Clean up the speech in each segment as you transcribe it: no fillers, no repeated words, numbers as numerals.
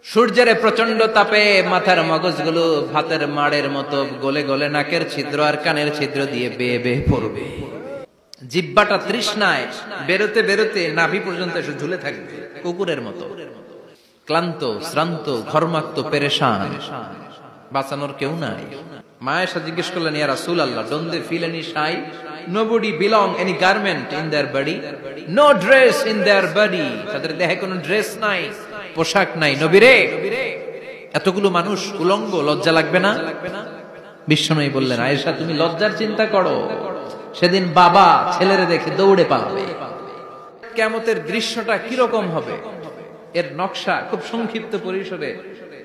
সূর্যের প্রচন্ড তাপে মাথার মগজগুলো ভাতের মাড়ের মতো গলে গলে নাকের ছিদ্র আর কানের ছিদ্র দিয়ে বেয়ে বেয়ে পড়বে। জিহ্বাটা তৃষ্ণায় বেরোতে বেরোতে নাভি পর্যন্ত এসে ঝুলে থাকবে কুকুরের মতো। ক্লান্ত, শ্রান্ত, ঘর্মাক্ত, পেরেশান, বাঁচানোর কেউ নাই। মা আয়েশা জিজ্ঞেস করলেন, ইয়া রাসূলুল্লাহ, don't they feel any shy? Nobody belong any garment in their body, no dress in their body. তাদের দেহে কোনো ড্রেস নাই, পোশাক নাই। নবী রে, এতগুলো মানুষ উলঙ্গ, লজ্জা লাগবে না? বিশ্বনবী বললেন, আয়েশা তুমি লজ্জার চিন্তা করো, সেদিন বাবা ছেলেরে দেখে দৌড়ে পালাবে। কিয়ামতের দৃশ্যটা কিরকম হবে এর নকশা খুব সংক্ষিপ্ত পরিসরে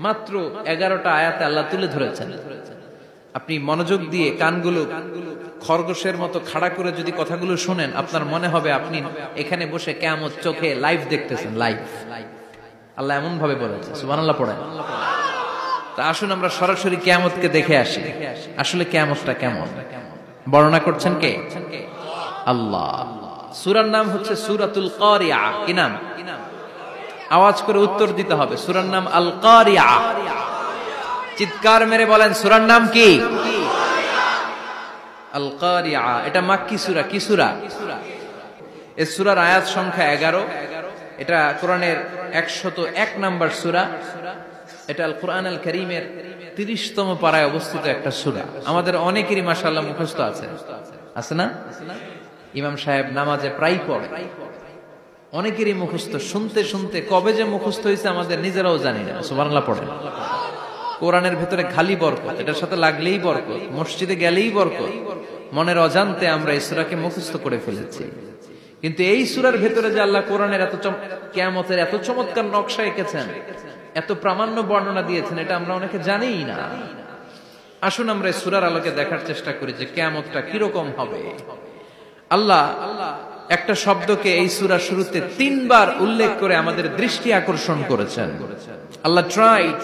মাত্র 11টা আয়াতে আল্লাহ তুলে ধরেছেন। আপনি মনোযোগ দিয়ে কানগুলো খরগোশের মতো খাড়া করে যদি কথাগুলো শুনেন, আপনার মনে হবে আপনি এখানে বসে কিয়ামত চোখে লাইভ দেখতেছেন। লাইভ আল্লাহ এমন ভাবে বলেছে, সুবহানাল্লাহ পড়েন। তা আসুন আমরা সরাসরি কিয়ামতকে দেখে আসি। আসলে কিয়ামতটা কেমন বর্ণনা করছেন কে? আল্লাহ। সূরার নাম হচ্ছে সূরাতুল কারিয়া। কি নাম? আওয়াজ করে উত্তর দিতে হবে। সূরার নাম আল কারিয়া। চিৎকার মেরে বলেন, সূরার নাম কি? আল কারিয়া। এটা মাক্কি সূরা। কি সূরা? এই সূরার আয়াত সংখ্যা 11। এটা কোরআনের 101 নম্বর সূরা। এটা আল কোরআন আল কারীমের 30তম পারায় অবস্থিত একটা সূরা। আমাদের অনেকেরই মাশাআল্লাহ মুখস্থ আছে, আছে না? ইমাম সাহেব নামাজে প্রায় পড়ে, অনেকেরই মুখস্থ। শুনতে শুনতে কবে যে মুখস্থ হয়েছে আমাদের নিজেরাও জানি না। সুবহানাল্লাহ পড়েন। কোরআনের ভেতরে খালি বরকত, এটার সাথে লাগলেই বরকত, মসজিদে গেলেই বরকত। মনের অজান্তে আমরা এই সূরাকে মুখস্থ করে ফেলেছি। কিন্তু এই সূরার ভেতরে যে আল্লাহ কোরআনের কিয়ামতের এত চমৎকার নকশা এঁকেছেন, এত প্রামাণ্য বর্ণনা দিয়েছেন, এটা আমরা অনেকে জানিই না। আসুন আমরা এই সূরার আলোকে দেখার চেষ্টা করি যে কিয়ামতটা কিরকম হবে। আল্লাহ একটা শব্দকে এই সূরার শুরুতে 3 বার উল্লেখ করে আমাদের দৃষ্টি আকর্ষণ করেছেন। আল্লাহ tried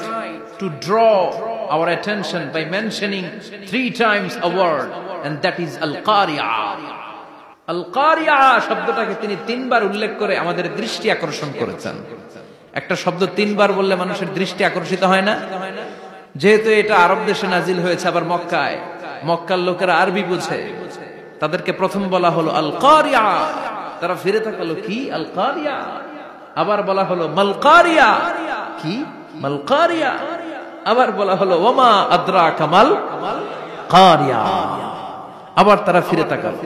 to draw our attention by mentioning 3 times a word, and that is al-qari'ah. al-qari'ah শব্দটাকে তিনি 3 বার উল্লেখ করে আমাদের দৃষ্টি আকর্ষণ করেছেন। একটা শব্দ 3 বার বললে মানুষের দৃষ্টি আকর্ষিত হয় না? যেহেতু এটা আরব দেশে নাজিল হয়েছে, আবার মক্কায়, মক্কার লোকেরা আরবি বুঝে, তাদেরকে প্রথম বলা হলো আল কারিয়া। তারা ফিরে তাকালো, কি আল কারিয়া? আবার বলা হলো মাল কারিয়া। কি মাল কারিয়া? আবার বলা হলো ওমা আদরাকা মাল কারিয়া। আবার তারা ফিরে তাকালো।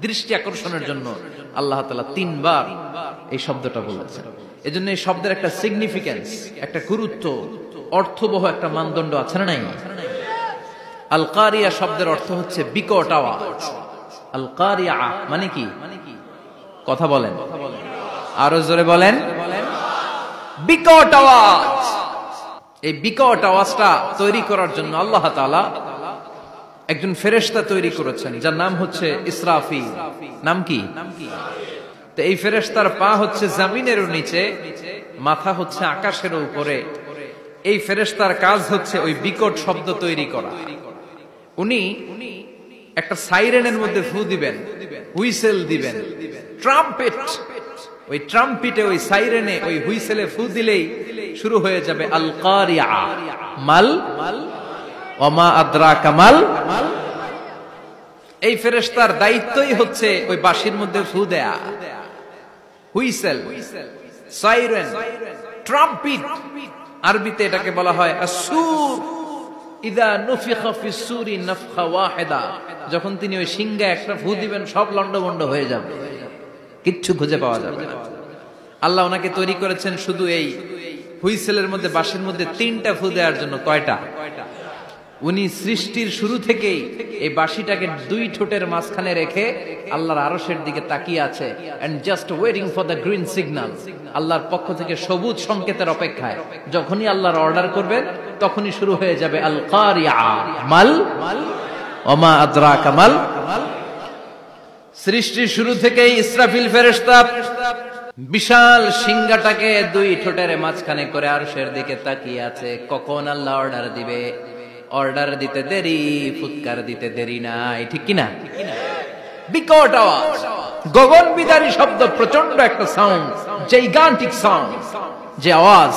দৃষ্টি আকর্ষণের জন্য আল্লাহ তাআলা 3 বার এই শব্দটা বলেছেন। এজন্য এই শব্দের একটা সিগনিফিকেন্স, একটা গুরুত্ব, অর্থবহ একটা মানদণ্ড আছে না নাই? আল কারিয়া শব্দের অর্থ হচ্ছে বিকট আওয়াজ। আল কারিয়া মানে কি? কথা বলেন, আরো জোরে বলেন। বিকট আওয়াজ। এই বিকট আওয়াজটা তৈরি করার জন্য আল্লাহ তাআলা একজন ফেরেশতা তৈরি করেছেন, যার নাম হচ্ছে ইসরাফিল। নাম কি? তো এই ফেরেশতার পা হচ্ছে জমিনের নিচে, মাথা হচ্ছে আকাশের উপরে। এই ফেরেশতার কাজ হচ্ছে ওই বিকট শব্দ তৈরি করা। উনি একটা সাইরেনের মধ্যে ফু দিবেন, হুইসেল দিবেন, ট্রাম্পেট। ওই ট্রাম্পিটে, ওই সাইরেনে, ওই হুইসেলে ফু দিলেই শুরু হয়ে যাবে আল কারিয়া। মাল ওমা আদরাকা মাল। এই ফেরেশতার দায়িত্বই হচ্ছে ওই বাঁশির মধ্যে ফু দেয়া। হুইসেল, সাইরেন, ট্রাম্পিট, আরবিতে এটাকে বলা হয় আসুর। ইদা নুফিখা ফিস সূরি নাফখা ওয়াহিদা। যখন তিনি ওই সিংহে একটা ফু দিবেন, সব লন্ডভন্ড হয়ে যাবে, কিচ্ছু খুঁজে পাওয়া যাবে না। আল্লাহ ওনাকে তৈরি করেছেন শুধু এই হুইসেলের মধ্যে, বাঁশির মধ্যে 3টা ফু দেওয়ার জন্য। কয়টা? উনি সৃষ্টির শুরু থেকেই এই বাঁশিটাকে 2 ঠোঁটের মাঝখানে রেখে আল্লাহর আরশের দিকে তাকিয়ে আছে, and just waiting for the green signal। আল্লাহর পক্ষ থেকে সবুজ সংকেতের অপেক্ষায়। যখনই আল্লাহর অর্ডার করবেন, তখনই শুরু হয়ে যাবে আল কারিয়া। মাল ওমা আদরাকা মাল। সৃষ্টির শুরু থেকেই ইসরাফিল ফেরেশতা বিশাল সিংহাটাকে 2 ঠোঁটের মাঝখানে করে আরশের দিকে তাকিয়ে আছে, কখন আল্লাহ অর্ডার দিবে। অর্ডার দিতে দেরি, ফুৎকার দিতে দেরি নাই, ঠিক কিনা? বিকট আওয়াজ, গগন বিদারী শব্দ, প্রচন্ড একটা সাউন্ড, জাইগান্টিক সাউন্ড, যে আওয়াজ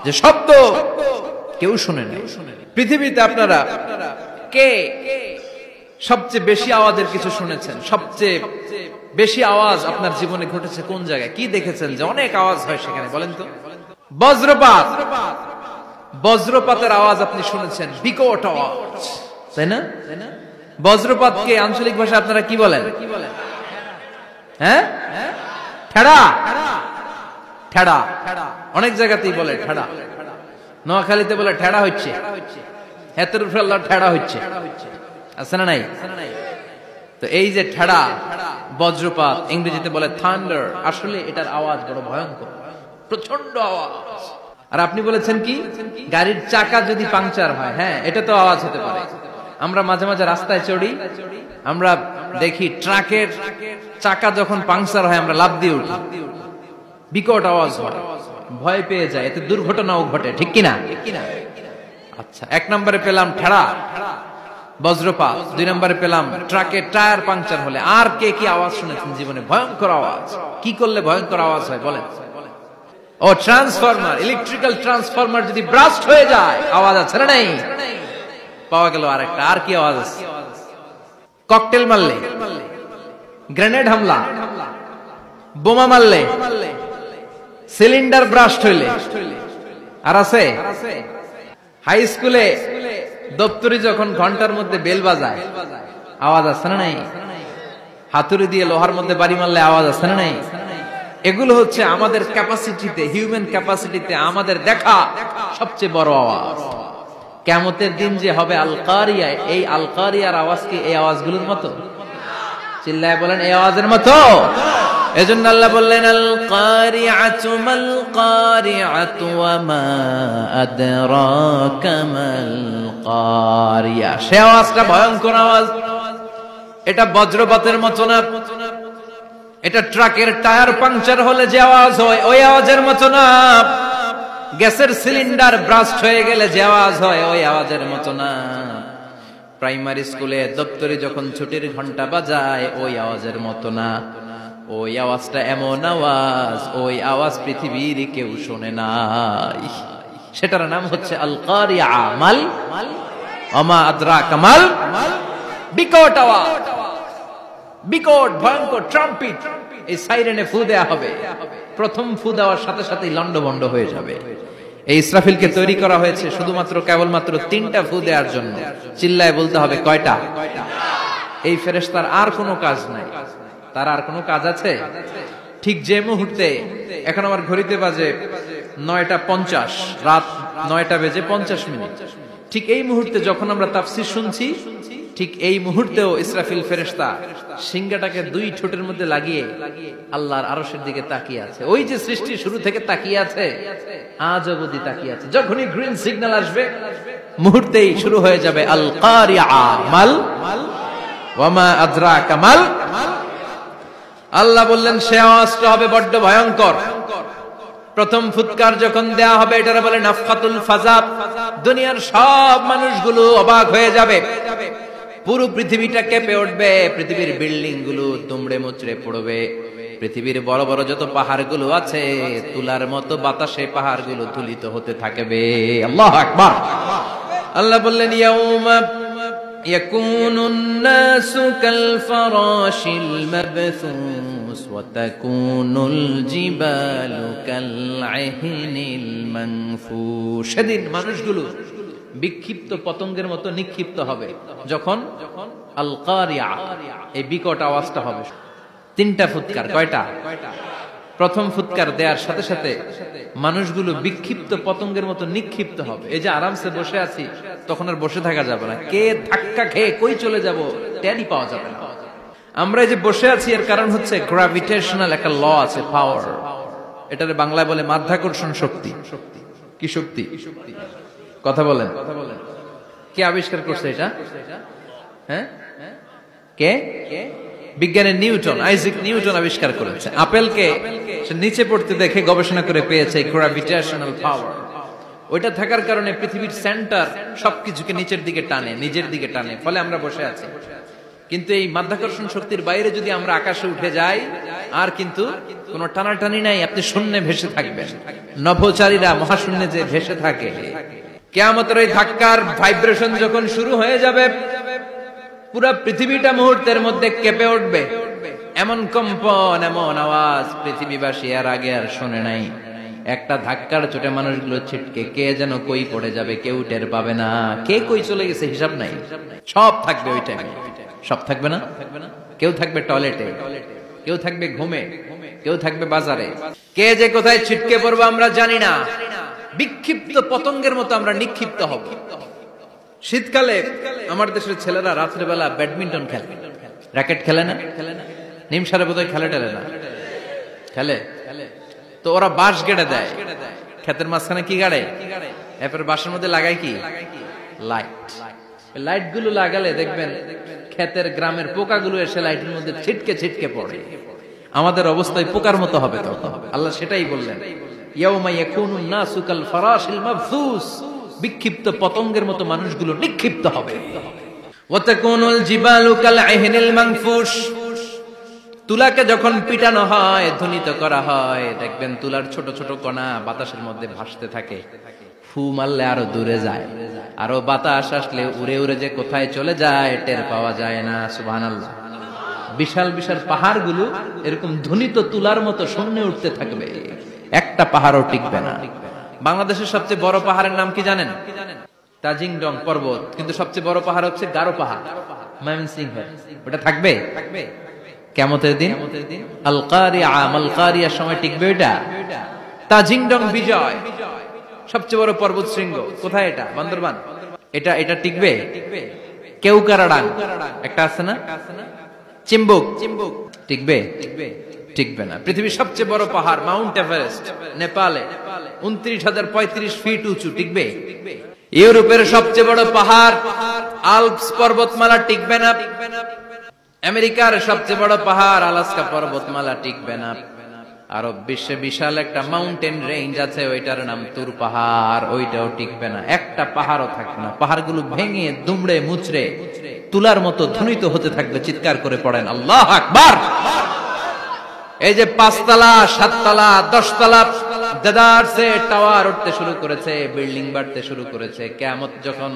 যে শব্দ কেউ শুনে নাই। পৃথিবীতে আপনারা কে সবচেয়ে বেশি আওয়াজের কিছু শুনেছেন? সবচেয়ে বেশি আওয়াজ আপনার জীবনে ঘটেছে কোন জায়গায়? কি দেখেছেন যে অনেক আওয়াজ হয় সেখানে? বলেন তো। বজ্রপাত। বজ্রপাতের আওয়াজ আপনি শুনেছেন, বিকট আওয়াজ, তাই না? বজ্রপাতকে আঞ্চলিক ভাষায় আপনারা কি বলেন? হ্যাঁ, ঠেড়া। ঠেড়া অনেক জায়গাতেই বলে ঠেড়া। নোয়াখালীতে বলে ঠেড়া হচ্ছে, হেতের উপরে আল্লাহ ঠেড়া হচ্ছে, আছে না নাই? তো এই যে ঠেড়া, বজ্রপাত, ইংরেজিতে বলে থান্ডার, আসলে এটার আওয়াজ বড় ভয়ঙ্কর, প্রচন্ড আওয়াজ। আর আপনি বলেছেন কি, গাড়ির চাকা যদি পাংচার হয়, হ্যাঁ এটা তো আওয়াজ হতে পারে। আমরা মাঝে মাঝে রাস্তায় চড়ি, আমরা দেখি ট্রাকের চাকা যখন পাংচার হয় আমরা লাফ দিয়ে উঠি, বিকট আওয়াজ হয়, ভয় পেয়ে যায়, এতে দুর্ঘটনাও ঘটে, ঠিক কিনা? আচ্ছা, 1 নম্বরে পেলাম ঠেড়া, বজ্রপাত। 2 নম্বরে পেলাম ট্রাকের টায়ার পাংচার হলে। আর কে কি আওয়াজ শুনেছেন জীবনে? ভয়ঙ্কর আওয়াজ। কি করলে ভয়ঙ্কর আওয়াজ হয় বলেন? ও ট্রান্সফরমার, ইলেকট্রিক্যাল ট্রান্সফরমার যদি ব্রাস্ট হয়ে যায় আওয়াজ আছে না নাই? পাওয়া গেল আরেকটা। আর কি আওয়াজ আছে? ককটেল মারলে, গ্রেনেড হামলা, বোমা মারলে, সিলিন্ডার ব্রাস্ট হইলে। আর আছে হাই স্কুলে দপ্তরি যখন ঘন্টার মধ্যে বেল বাজায়, আওয়াজ আছে না নাই? হাতুড়ি দিয়ে লোহার মধ্যে বাড়ি মারলে আওয়াজ আছে না নাই? এগুলো হচ্ছে আমাদের ক্যাপাসিটিতে, হিউম্যান ক্যাপাসিটিতে আমাদের দেখা সবচেয়ে বড় আওয়াজ। কিয়ামতের দিন যে হবে আল কারিয়া, এই আল কারিয়ার আওয়াজ কি এই আওয়াজগুলোর মতো? চিল্লায় বলেন, এই আওয়াজের মতো? এজন্য আল্লাহ বললেন আল কারিআতু মাল কারিআতু ওয়া মা আদরাকা মাল কারিয়া। সে আওয়াজটা ভয়ঙ্কর আওয়াজ। এটা বজ্রপাতের মতো না, এটা ট্রাকের টায়ার পাংচার হলে যে আওয়াজ হয় ওই আওয়াজের মতো না, গ্যাসের সিলিন্ডার ব্রাস্ট হয়ে গেলে যে আওয়াজ হয় ওই আওয়াজের মতো না, প্রাইমারি স্কুলে দপ্তরে যখন ছুটির ঘন্টা বাজায় ওই আওয়াজের মতো না। ওই আওয়াজটা এমন আওয়াজ, ওই আওয়াজ পৃথিবীর কেউ শোনে নাই। সেটার নাম হচ্ছে আল কারিয়া, মাল ওমা আদরাকা মাল, বিকট আওয়াজ, বিকট ভয়ঙ্কর ট্রাম্পিট। এই সাইরেনে ফু দেয়া হবে, প্রথম ফু দেওয়ার সাথে সাথেই লন্ডভন্ড হয়ে যাবে। এই ইসরাফিলকে তৈরি করা হয়েছে শুধুমাত্র কেবলমাত্র 3টা ফু দেওয়ার জন্য। চিল্লায় বলতে হবে কয়টা? এই ফেরেশতার আর কোনো কাজ নাই। তার আর কোনো কাজ আছে? ঠিক যে মুহূর্তে, এখন আমার ঘড়িতে বাজে 9:50, রাত 9:50, ঠিক এই মুহূর্তে যখন আমরা তাফসীর শুনছি, ঠিক এই মুহূর্তেও ইসরাফিল ফেরেশতা সিংহাটাকে 2 ঠোঁটের মধ্যে লাগিয়ে আল্লাহর আরশের দিকে তাকিয়ে আছে। ওই যে সৃষ্টি শুরু থেকে তাকিয়ে আছে, আজ অবধি তাকিয়ে আছে। যখনই গ্রিন সিগন্যাল আসবে মুহূর্তেই শুরু হয়ে যাবে আল কারিয়া মাল ওয়া মা আদরাকা মাল। আল্লাহ বললেন সে আওয়াজটা হবে বড্ড ভয়ঙ্কর। প্রথম ফুৎকার যখন দেয়া হবে এটারে বলে নাফখাতুল ফাজা। দুনিয়ার সব মানুষগুলো অবাক হয়ে যাবে, পুরো পৃথিবীটা কেঁপে উঠবে, পৃথিবীর বিল্ডিং গুলো দুমড়ে মুচড়ে পড়বে, পৃথিবীর বড় বড় যত পাহাড়গুলো আছে তুলার মতো বাতাসে পাহাড়গুলো ধুলিত হতে থাকবে। আল্লাহু আকবার। আল্লাহ বললেন ইয়াউমা ইয়াকুনুন নাসু কাল ফারাশিল মাবথুস ওয়া তাকুনুল জিবালু কাল আহিনিল মানফুশ। সেদিন মানুষগুলো বিক্ষিপ্ত পতঙ্গের মতো নিক্ষিপ্ত হবে যখন আল কারিয়া, এই বিকট আওয়াজটা হবে। 3টা ফুৎকার। কয়টা? প্রথম ফুৎকার দেওয়ার সাথে সাথে মানুষগুলো বিক্ষিপ্ত পতঙ্গের মতো নিক্ষিপ্ত হবে। এই যে আরামসে বসে আছি, তখন আর বসে থাকা যাবে না। কে ধাক্কা খেয়ে কই চলে যাব টেরই পাওয়া যাবে না। আমরা এই যে বসে আছি এর কারণ হচ্ছে গ্র্যাভিটেশনাল একটা ল আছে, পাওয়ার। এটারে বাংলায় বলে মাধ্যাকর্ষণ শক্তি। কি শক্তি? কথা বলেন। কে আবিষ্কার করছে এটা? হ্যাঁ, কে? বিজ্ঞানের নিউটন, আইজাক নিউটন আবিষ্কার করেছে। আপেলকে সে নিচে পড়তে দেখে গবেষণা করে পেয়েছে গ্র্যাভিটেশনাল পাওয়ার। ওইটা থাকার কারণে পৃথিবীর সেন্টার সবকিছুকে নিচের দিকে টানে, নিজের দিকে টানে, ফলে আমরা বসে আছি। কিন্তু এই মাধ্যাকর্ষণ শক্তির বাইরে যদি আমরা আকাশে উঠে যাই আর কিন্তু কোনো টানাটানি নাই, আপনি শূন্যে ভেসে থাকবেন। নভোচারীরা মহাশূন্যে যে ভেসে থাকে, কিয়ামতের ওই ধাক্কার ভাইব্রেশন যখন শুরু হয়ে যাবে, পুরো পৃথিবীটা মুহূর্তের মধ্যে কেঁপে উঠবে। এমন কম্পন, এমন আওয়াজ পৃথিবীবাসী আর আগে আর শোনে নাই। একটা ধাক্কার চোটে মানুষগুলো ছিটকে কে যেন কই পড়ে যাবে, কেউ টের পাবে না। কে কই চলে গেছে হিসাব নাই, সব থাকবে ওই টাইমে। সব থাকবে না, কেউ থাকবে টয়লেটে, কেউ থাকবে ঘুমে, কেউ থাকবে বাজারে। কে যে কোথায় ছিটকে পড়বো আমরা জানি না। বিক্ষিপ্ত পতঙ্গের মতো আমরা নিক্ষিপ্ত হব। শীতকালে আমার দেশের ছেলেরা রাত্রেবেলা ব্যাডমিন্টন খেলে, র্যাকেট খেলে না, নিমসারে বোধহয় খেলে টেলে না, খেলে। তো ওরা বাঁশ গেড়ে দেয়, ক্ষেতের মাঝখানে কি গাড়ে, এরপর বাঁশের মধ্যে লাগায় কি লাইট। লাইট গুলো লাগালে দেখবেন ক্ষেতের গ্রামের পোকাগুলো এসে লাইটের মধ্যে ছিটকে ছিটকে পড়ে। আমাদের অবস্থায় পোকার মতো হবে তখন। আল্লাহ সেটাই বললেন, ইয়াউমা ইয়াকুনুন নাসু কাল ফারাশিল মাবথুস, বিক্ষিপ্ত পতঙ্গের মতো মানুষগুলো নিক্ষিপ্ত হবে। ওয়া তাকুনুল জিবালু কাল আহিনিল মানফুশ, তুলাকে যখন পিটানো হয়, ধ্বনিত করা হয়, দেখবেন তুলার ছোট ছোট কণা বাতাসের মধ্যে ভাসতে থাকে। ফু মারলে আরো দূরে যায়, আরো বাতাস আসলে উড়ে উড়ে যে কোথায় চলে যায় টের পাওয়া যায় না। সুবহানাল্লাহ। বিশাল বিশাল পাহাড়গুলো এরকম ধ্বনিত তুলার মতো শূন্যে উঠতে থাকবে, একটা পাহাড়ও টিকবে না। বাংলাদেশের সবচেয়ে বড় পাহাড়ের নাম কি জানেন? তাজিংডং পর্বত। কিন্তু সবচেয়ে বড় পাহাড় হচ্ছে গারো পাহাড়, ময়মনসিংহ। ওটা থাকবে কিয়ামতের দিন, আল কারিয়া, মাল কারিয়ার সময় টিকবে ওটা। তাজিংডং বিজয়, সবচেয়ে বড় পর্বত শৃঙ্গ। কোথায় এটা? বান্দরবান। এটা টিকবে? কেউকারাডাং একটা আছে না, চিম্বুক, টিকবে? টিকবে না। পৃথিবীর সবচেয়ে বড় পাহাড় মাউন্ট এভারেস্ট নেপালে, 29,035 ফিট উঁচু, টিকবে? ইউরোপের সবচেয়ে বড় পাহাড় আল্পস পর্বতমালা, টিকবে না। আমেরিকার সবচেয়ে বড় পাহাড় আলাস্কা পর্বতমালা, টিকবে না। আরব বিশ্বে বিশাল একটা মাউন্টেন রেঞ্জ আছে, ওইটার নাম তুর পাহাড়, ওইটাও টিকবে না। একটা পাহাড়ও থাকবে না। পাহাড়গুলো ভেঙে দুমড়ে মুচড়ে তুলার মতো ধ্বনিত হতে থাকবে। চিৎকার করে পড়েন আল্লাহু আকবার। এই যে 5 তলা, 7 তলা, 10 তলা দেদারসে টাওয়ার উঠতে শুরু করেছে, বিল্ডিং বাড়তে শুরু করেছে। কিয়ামত যখন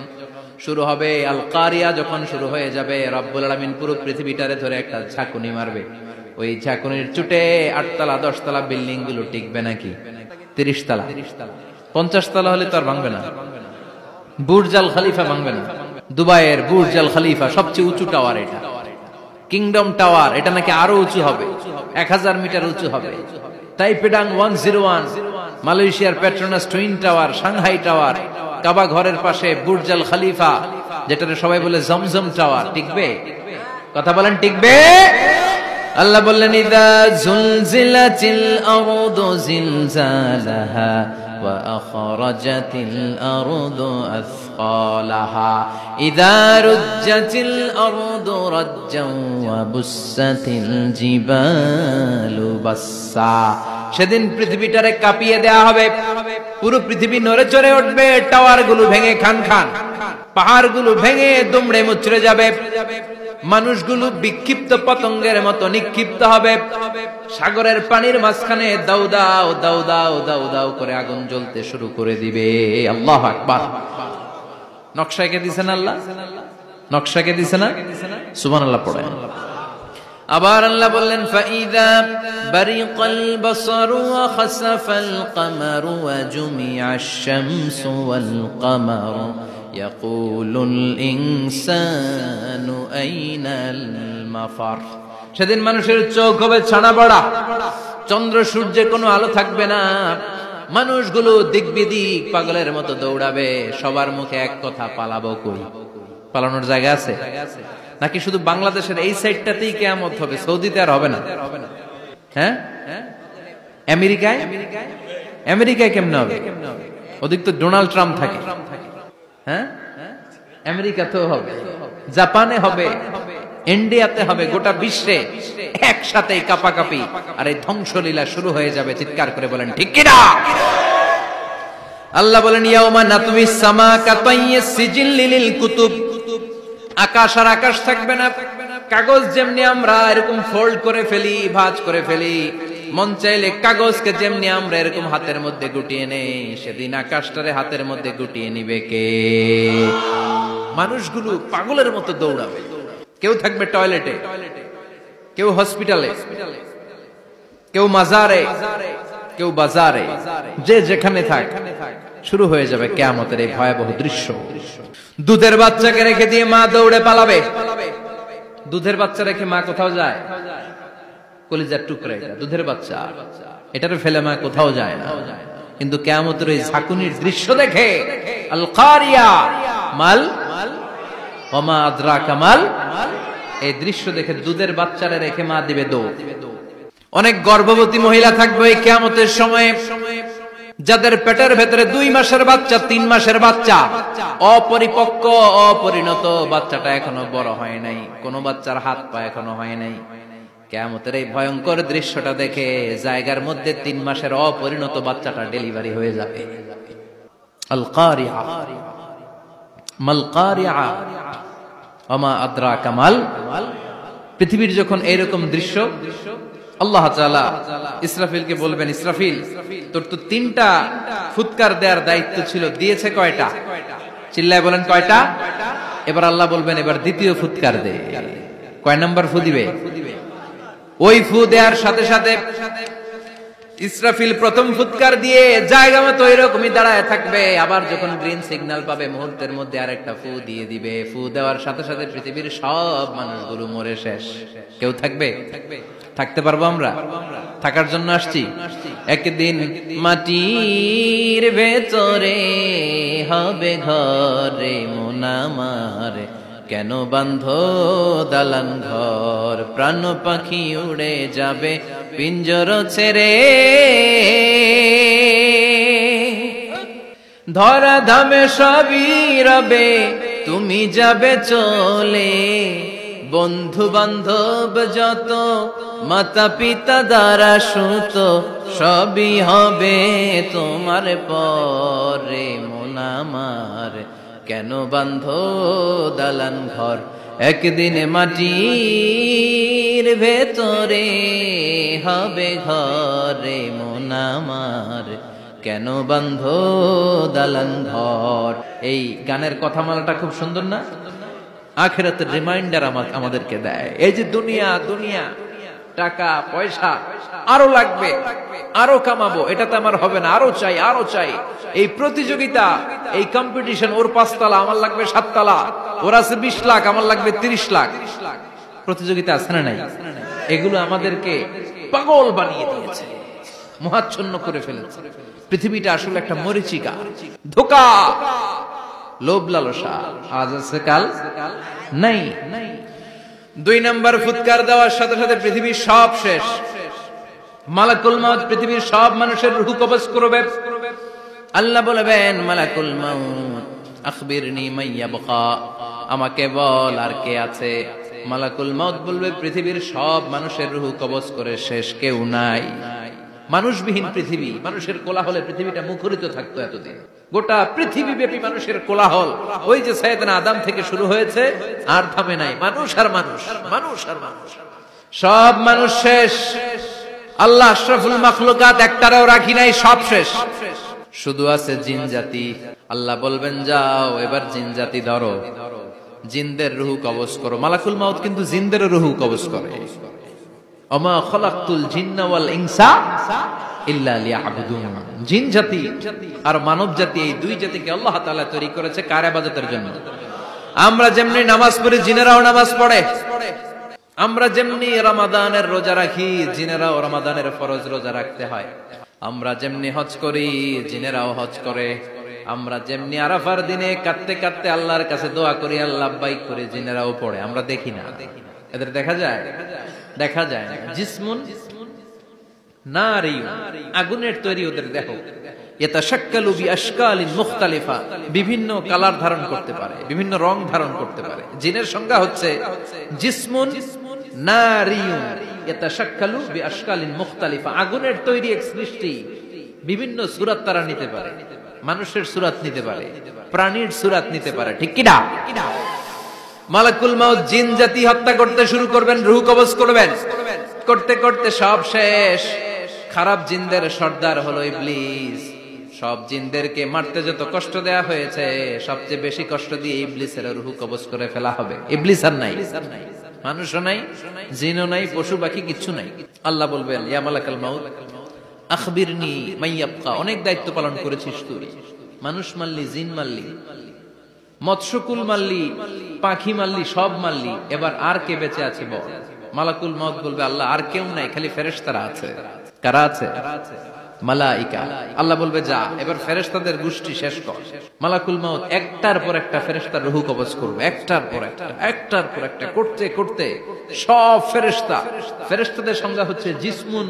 শুরু হবে, আল কারিয়া যখন শুরু হয়ে যাবে, রব্বুল আলামিন পুরো পৃথিবীটারে ধরে একটা ঝাঁকুনি মারবে। ওই ঝাঁকুনির চুটে 8 তলা 10 তলা বিল্ডিং গুলো টিকবে নাকি? 30 তলা 50 তলা হলে তো আর ভাঙবে না। বুর্জ আল খলিফা ভাঙবে না। দুবাইয়ের বুর্জ আল খলিফা সবচেয়ে উঁচু টাওয়ার, এটা কিংডম টাওয়ার, এটা নাকি আরো উঁচু হবে, 1000 মিটার উঁচু হবে। তাইপেডাং 101, মালয়েশিয়ার Petronas twin tower, Shanghai tower, Kaaba ঘরের পাশে বুর্জ আল খলিফা, যেটা সবাই বলে জমজম টাওয়ার, টিকবে? কথা বলেন, টিকবে? আল্লাহ বললেন, ইযা জুলজিলাতিল আরদু জিলজালাহা ওয়া আখরাজাতিল আরদু আসকালাহা ইযা রুজ্জাতিল আরদু রাজ্জান ওয়া বুসাতিল জিবালু বাসসা। সেদিন পৃথিবীটারে কাঁপিয়ে দেয়া হবে, পুরো পৃথিবী নড়ে চড়ে উঠবে, টাওয়ার গুলো ভেঙে খান খান, পাহাড় গুলো ভেঙে দুমড়ে মুচড়ে যাবে, মানুষগুলো বিক্ষিপ্ত পতঙ্গের মতো নিক্ষিপ্ত হবে। সাগরের পানির মাঝখানে দাউ দাউ দাউ দাউ দাউ দাউ করে আগুন জ্বলতে শুরু করে দিবে। আল্লাহু আকবার। নকশা কে দিছেন আল্লাহ? নকশা কে দিছেন না? সুবহানাল্লাহ পড়েন। আবার আল্লাহ বললেন, ফাইদা বারিকাল বাসারু ওয়া খাসাফাল কামারু ওয়া জুমিআশ শামসু ওয়াল কামারু ইয়াকুলুল ইনসানু আইনাল মাফার। সেদিন মানুষের চোখ হবে ছানা বড়া, চন্দ্র সূর্যের কোনো আলো থাকবে না, মানুষগুলো দিক বিদিক পাগলের মতো দৌড়াবে, সবার মুখে এক কথা, পালাবো কই? পালানোর জায়গা আছে নাকি? শুধু বাংলাদেশের এই সাইডটাতেই কিয়ামত হবে, সৌদিতে আর হবে না? হ্যাঁ, আমেরিকায়? আমেরিকায় কেমনে হবে? ওদিক তো ডোনাল্ড ট্রাম্প থাকে। হ্যাঁ, আমেরিকা তো হবে, জাপানে হবে, ইন্ডিয়াতে হবে, গোটা বিশ্বে একসাথে কাপাকাপি আর এই ধ্বংসলীলা শুরু হয়ে যাবে। চিৎকার করে বলেন ঠিক কিনা? আল্লাহ বলেন, ইয়াউমা নাতমিস সামা কাতাইয়িস সিজিল লিল কুতুব। আকাশ আর আকাশ থাকবে না, কাগজ যেমনি আমরা এরকম ফোল্ড করে ফেলি, ভাঁজ করে ফেলি, মন চাইলে কাগজকে যেমনি আমরা এরকম হাতের মধ্যে গুটিয়ে নেই, সেদিন আকাশটারে হাতের মধ্যে গুটিয়ে নিবে কে? মানুষগুলো পাগলের মতো দৌড়াবে। কেউ থাকবে টয়লেটে, কেউ হসপিটালে, কেউ মাজারে, কেউ বাজারে, যে যেখানে থাক, শুরু হয়ে যাবে কিয়ামতের এই ভয়াবহ দৃশ্য। দুধের বাচ্চাকে রেখে দিয়ে মা দৌড়ে পালাবে। দুধের বাচ্চা রেখে মা কোথাও যায়? কলিজার টুকরা এটা, দুধের বাচ্চা, এটারে ফেলে মা কোথাও যায় না। কিন্তু কিয়ামতের এই ঝাঁকুনির দৃশ্য দেখে, আল কারিয়া মাল ওয়া মা আদরাকা মাল, এই দৃশ্য দেখে দুধের বাচ্চারে রেখে মা দিবে দৌড়। অনেক গর্ভবতী মহিলা থাকবে এই কিয়ামতের সময়ে, যাদের পেটের ভেতরে 2 মাসের বাচ্চা, 3 মাসের বাচ্চা, অপরিপক্ক, অপরিণত, বাচ্চাটা এখনো বড় হয় নাই, কোন বাচ্চার হাত পা এখনো হয় নাই। কিয়ামতের এই ভয়ঙ্কর দৃশ্যটা দেখে জায়গার মধ্যে 3 মাসের অপরিণত বাচ্চাটা ডেলিভারি হয়ে যাবে। আল কারিয়া মাল কারিয়া ওয়া মা আদরাকা মাল। পৃথিবীর যখন এইরকম দৃশ্য, আল্লাহ তাআলা ইসরাফিলকে বলবেন, ইসরাফিল তোর তো 3টা ফুৎকার দেওয়ার দায়িত্ব ছিল, দিয়েছে কয়টা? চিল্লায় বলেন কয়টা? এবার আল্লাহ বলবেন, এবার দ্বিতীয় ফুৎকার দে। কয় নাম্বার ফু দিবে? ওই ফু দেওয়ার সাথে সাথে ইসরাফিল প্রথম ফুৎকার দিয়ে জায়গা মতো এরকমই দাঁড়ায় থাকবে। আবার যখন গ্রিন সিগন্যাল পাবে, মুহূর্তের মধ্যে আরেকটা ফু দিয়ে দিবে। ফু দেওয়ার সাথে সাথে পৃথিবীর সব মানুষগুলো মরে শেষ। কেউ থাকবে? থাকতে পারবো আমরা? থাকার জন্য আসছি। একদিন মাটির ভেতরে হবে ঘরে মন আমার, কেন বান্ধ দালান ঘর, প্রাণ পাখি উড়ে যাবে পিঞ্জর ছেড়ে, ধরা ধামে সবই রবে তুমি যাবে চলে, বন্ধু বান্ধব যত, মাতা পিতা দ্বারা সুত, সবই হবে তোমার পরে মন আমার, কেন বান্ধ দালান ঘর, একদিন মাটির ভেতরে হবে ঘরে মন আমার, কেন বান্ধ দালান ঘর। এই গানের কথামালাটা খুব সুন্দর না? আখিরাতের রিমাইন্ডার আমাদেরকে দেয়। এই যে দুনিয়া, দুনিয়া, টাকা পয়সা আরো লাগবে, আরো কামাবো, এটাতে আমার হবে না, আরো চাই, আরো চাই। এই প্রতিযোগিতা, এই কম্পিটিশন, ওর 5 তলা আমার লাগবে 7 তলা, ওর আছে 20 লাখ আমার লাগবে 30 লাখ, প্রতিযোগিতা আছে না নাই? এগুলো আমাদেরকে পাগল বানিয়ে দিয়েছে, মোহাচ্ছন্ন করে ফেলেছে। পৃথিবীটা আসলে একটা মরিচিকা, ধোঁকা, লোভ লালসা, আজ আছে কাল নাই। 2 নাম্বার ফুৎকার দেওয়ার সাথে সাথে পৃথিবীর সব শেষ। মালাকুল মাউত পৃথিবীর সব মানুষের রূহ কবজ করবে। আল্লাহ বলবেন, মালাকুল মাউত আখবিরনি মাইয়াবকা, আমাকে বল আর কে আছে। মালাকুল মাউত বলবে, পৃথিবীর সব মানুষের রূহ কবজ করে শেষ, কেউ নাই। মানুষবিহীন পৃথিবী, মানুষের কোলাহলে পৃথিবীটা মুখরিত থাকতো এতদিন। গোটা পৃথিবী ব্যাপী মানুষের কোলাহল, ওই যে সাইয়েদনা আদম থেকে শুরু হয়েছে, আর থামে নাই। মানুষ আর মানুষ, মানুষ আর মানুষ, সব মানুষ শেষ। আল্লাহ আশরাফুল মাখলুকাত একটারও রাখি নাই, সব শেষ। শুধু আছে জিন জাতি। আল্লাহ বলবেন, যাও এবার জিন জাতি ধরো, জিনদের রূহ কবজ করো। মালাকুল মাউত কিন্তু জিনদের রূহ কবজ করে। ওমা খালাকতুল জিন্না ওয়াল ইনসা ইল্লা লিয়াবুদুন। জিন জাতি আর মানব জাতি, এই 2 জাতিকে আল্লাহ তাআলা তৈরি করেছে কার ইবাদতের জন্য। আমরা যেমনি নামাজ পড়ি, জিনেরাও নামাজ পড়ে। আমরা যেমনি রমাদানের রোজা রাখি, জিনেরাও রমাদানের ফরজ রোজা রাখতে হয়। আমরা যেমনি হজ করি, জিনেরাও হজ করে। আমরা যেমনি আরাফার দিনে কাঁদতে কাঁদতে আল্লাহর কাছে দোয়া করি, আল্লাহ লাব্বাইক করে, জিনেরাও পড়ে। আমরা দেখি না, এদের দেখা যায়? দেখা যায় না। জিসমুন নারিয়ুন, আগুনের তৈরি ওদের দেহ। ইয়াতাশাক্কালু বিআশকালিন মুখতালিফা, বিভিন্ন কালার ধারণ করতে পারে, বিভিন্ন রং ধারণ করতে পারে। জিনের সংজ্ঞা হচ্ছে জিসমুন নারিয়ুন ইয়াতাশাক্কালু বিআশকালিন মুখতালিফা, আগুনের তৈরি এক সৃষ্টি। বিভিন্ন সূরত তারা নিতে পারে, মানুষের সূরত নিতে পারে, প্রাণীর সূরত নিতে পারে, ঠিক কি না? মালাকুল মাউত জিন জাতি হত্যা করতে শুরু করবেন, রূহ কবজ করবেন। করতে করতে সব শেষ। খারাপ জিনদের সর্দার হলো ইবলিস। সব জিনদেরকে মারতে যত কষ্ট দেয়া হয়েছে, সবচেয়ে বেশি কষ্ট দিয়ে ইবলিসের রূহ কবজ করে ফেলা হবে। ইবলিস আর নাই, মানুষও নাই, জিনও নাই, পশু পাখি কিচ্ছু নাই। আল্লাহ বলবেন, ইয়া মালাকাল মাউত আখবিরনি মাইয়াবকা। অনেক দায়িত্ব পালন করেছিস তুই, মানুষ মারলি, জিন মারলি, মৎস্যকুল মারলি, পাখি মারলি, সব মারলি, এবার আর কে বেঁচে আছে বল। মালাকুল মাউত বলবে, আল্লাহ আর কেউ নাই, খালি ফেরেশতারা আছে। কারা আছে? মালাইকা। আল্লাহ বলবে, যা এবার ফেরেশতাদের গোষ্ঠী শেষ কর। মালাকুল মাউত একটার পর একটা ফেরেশতার রূহ কবজ করবে, একটার পর একটা, একটার পর একটা করতে করতে সব ফেরেশতা। ফেরেশতাদের সংজ্ঞা হচ্ছে জিসমুন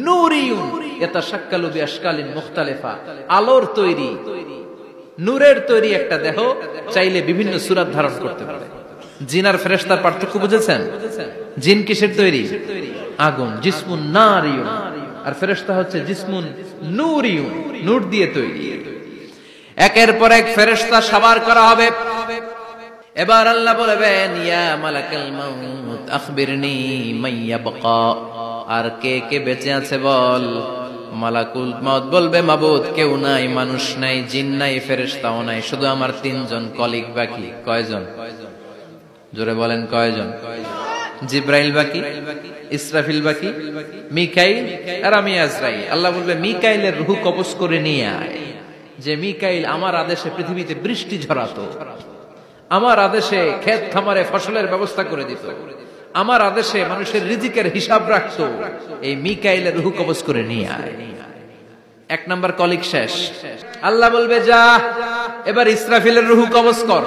নূরিয়ুন ইয়াতাশাক্কালু বিআশকালিন মুখতালিফা। আলোর তৈরি, নূরের তৈরি একটা দেহ, চাইলে বিভিন্ন সূরত ধারণ করতে পারে। জিন আর ফেরেশতার পার্থক্য বুঝেছেন? জিন কিসের তৈরি? আগুন, জিসমুন নারিয়ুন। আর ফেরেশতা হচ্ছে জিসমুন নূরিয়ুন, নূর দিয়ে তৈরি। একের পর এক ফেরেশতা সবার করা হবে। এবার আল্লাহ বলবেন, ইয়া মালাকাল মাউত আখবিরনি মাইয়াবকা। আর কে কে বেঁচে আছে বল। মালাকুল মাউত বলবে, মাবুদ কেউ নাই, মানুষ নাই, জিন নাই, ফেরেশতাও নাই, শুধু আমার তিনজন কলিগ বাকি। কয়জন? জোরে বলেন, কয়জন? জিব্রাইল বাকি, ইসরাফিল বাকি, মিকাইল আর আমি আজরাইল। আল্লাহ বলবে, মিকাইলের রূহ কবজ করে নিয়ে আয়। যে মিকাইল আমার আদেশে পৃথিবীতে বৃষ্টি ঝরাতো, আমার আদেশে ক্ষেত খামারে ফসলের ব্যবস্থা করে দিত, আমার আদেশে মানুষের রিজিকের হিসাব রাখতো। এই মিকাইলের রূহ কবজ করে নিয়ে আয়। এক নাম্বার কলিগ শেষ। আল্লাহ বলবে, যা এবার ইসরাফিলের রূহ কবজ কর।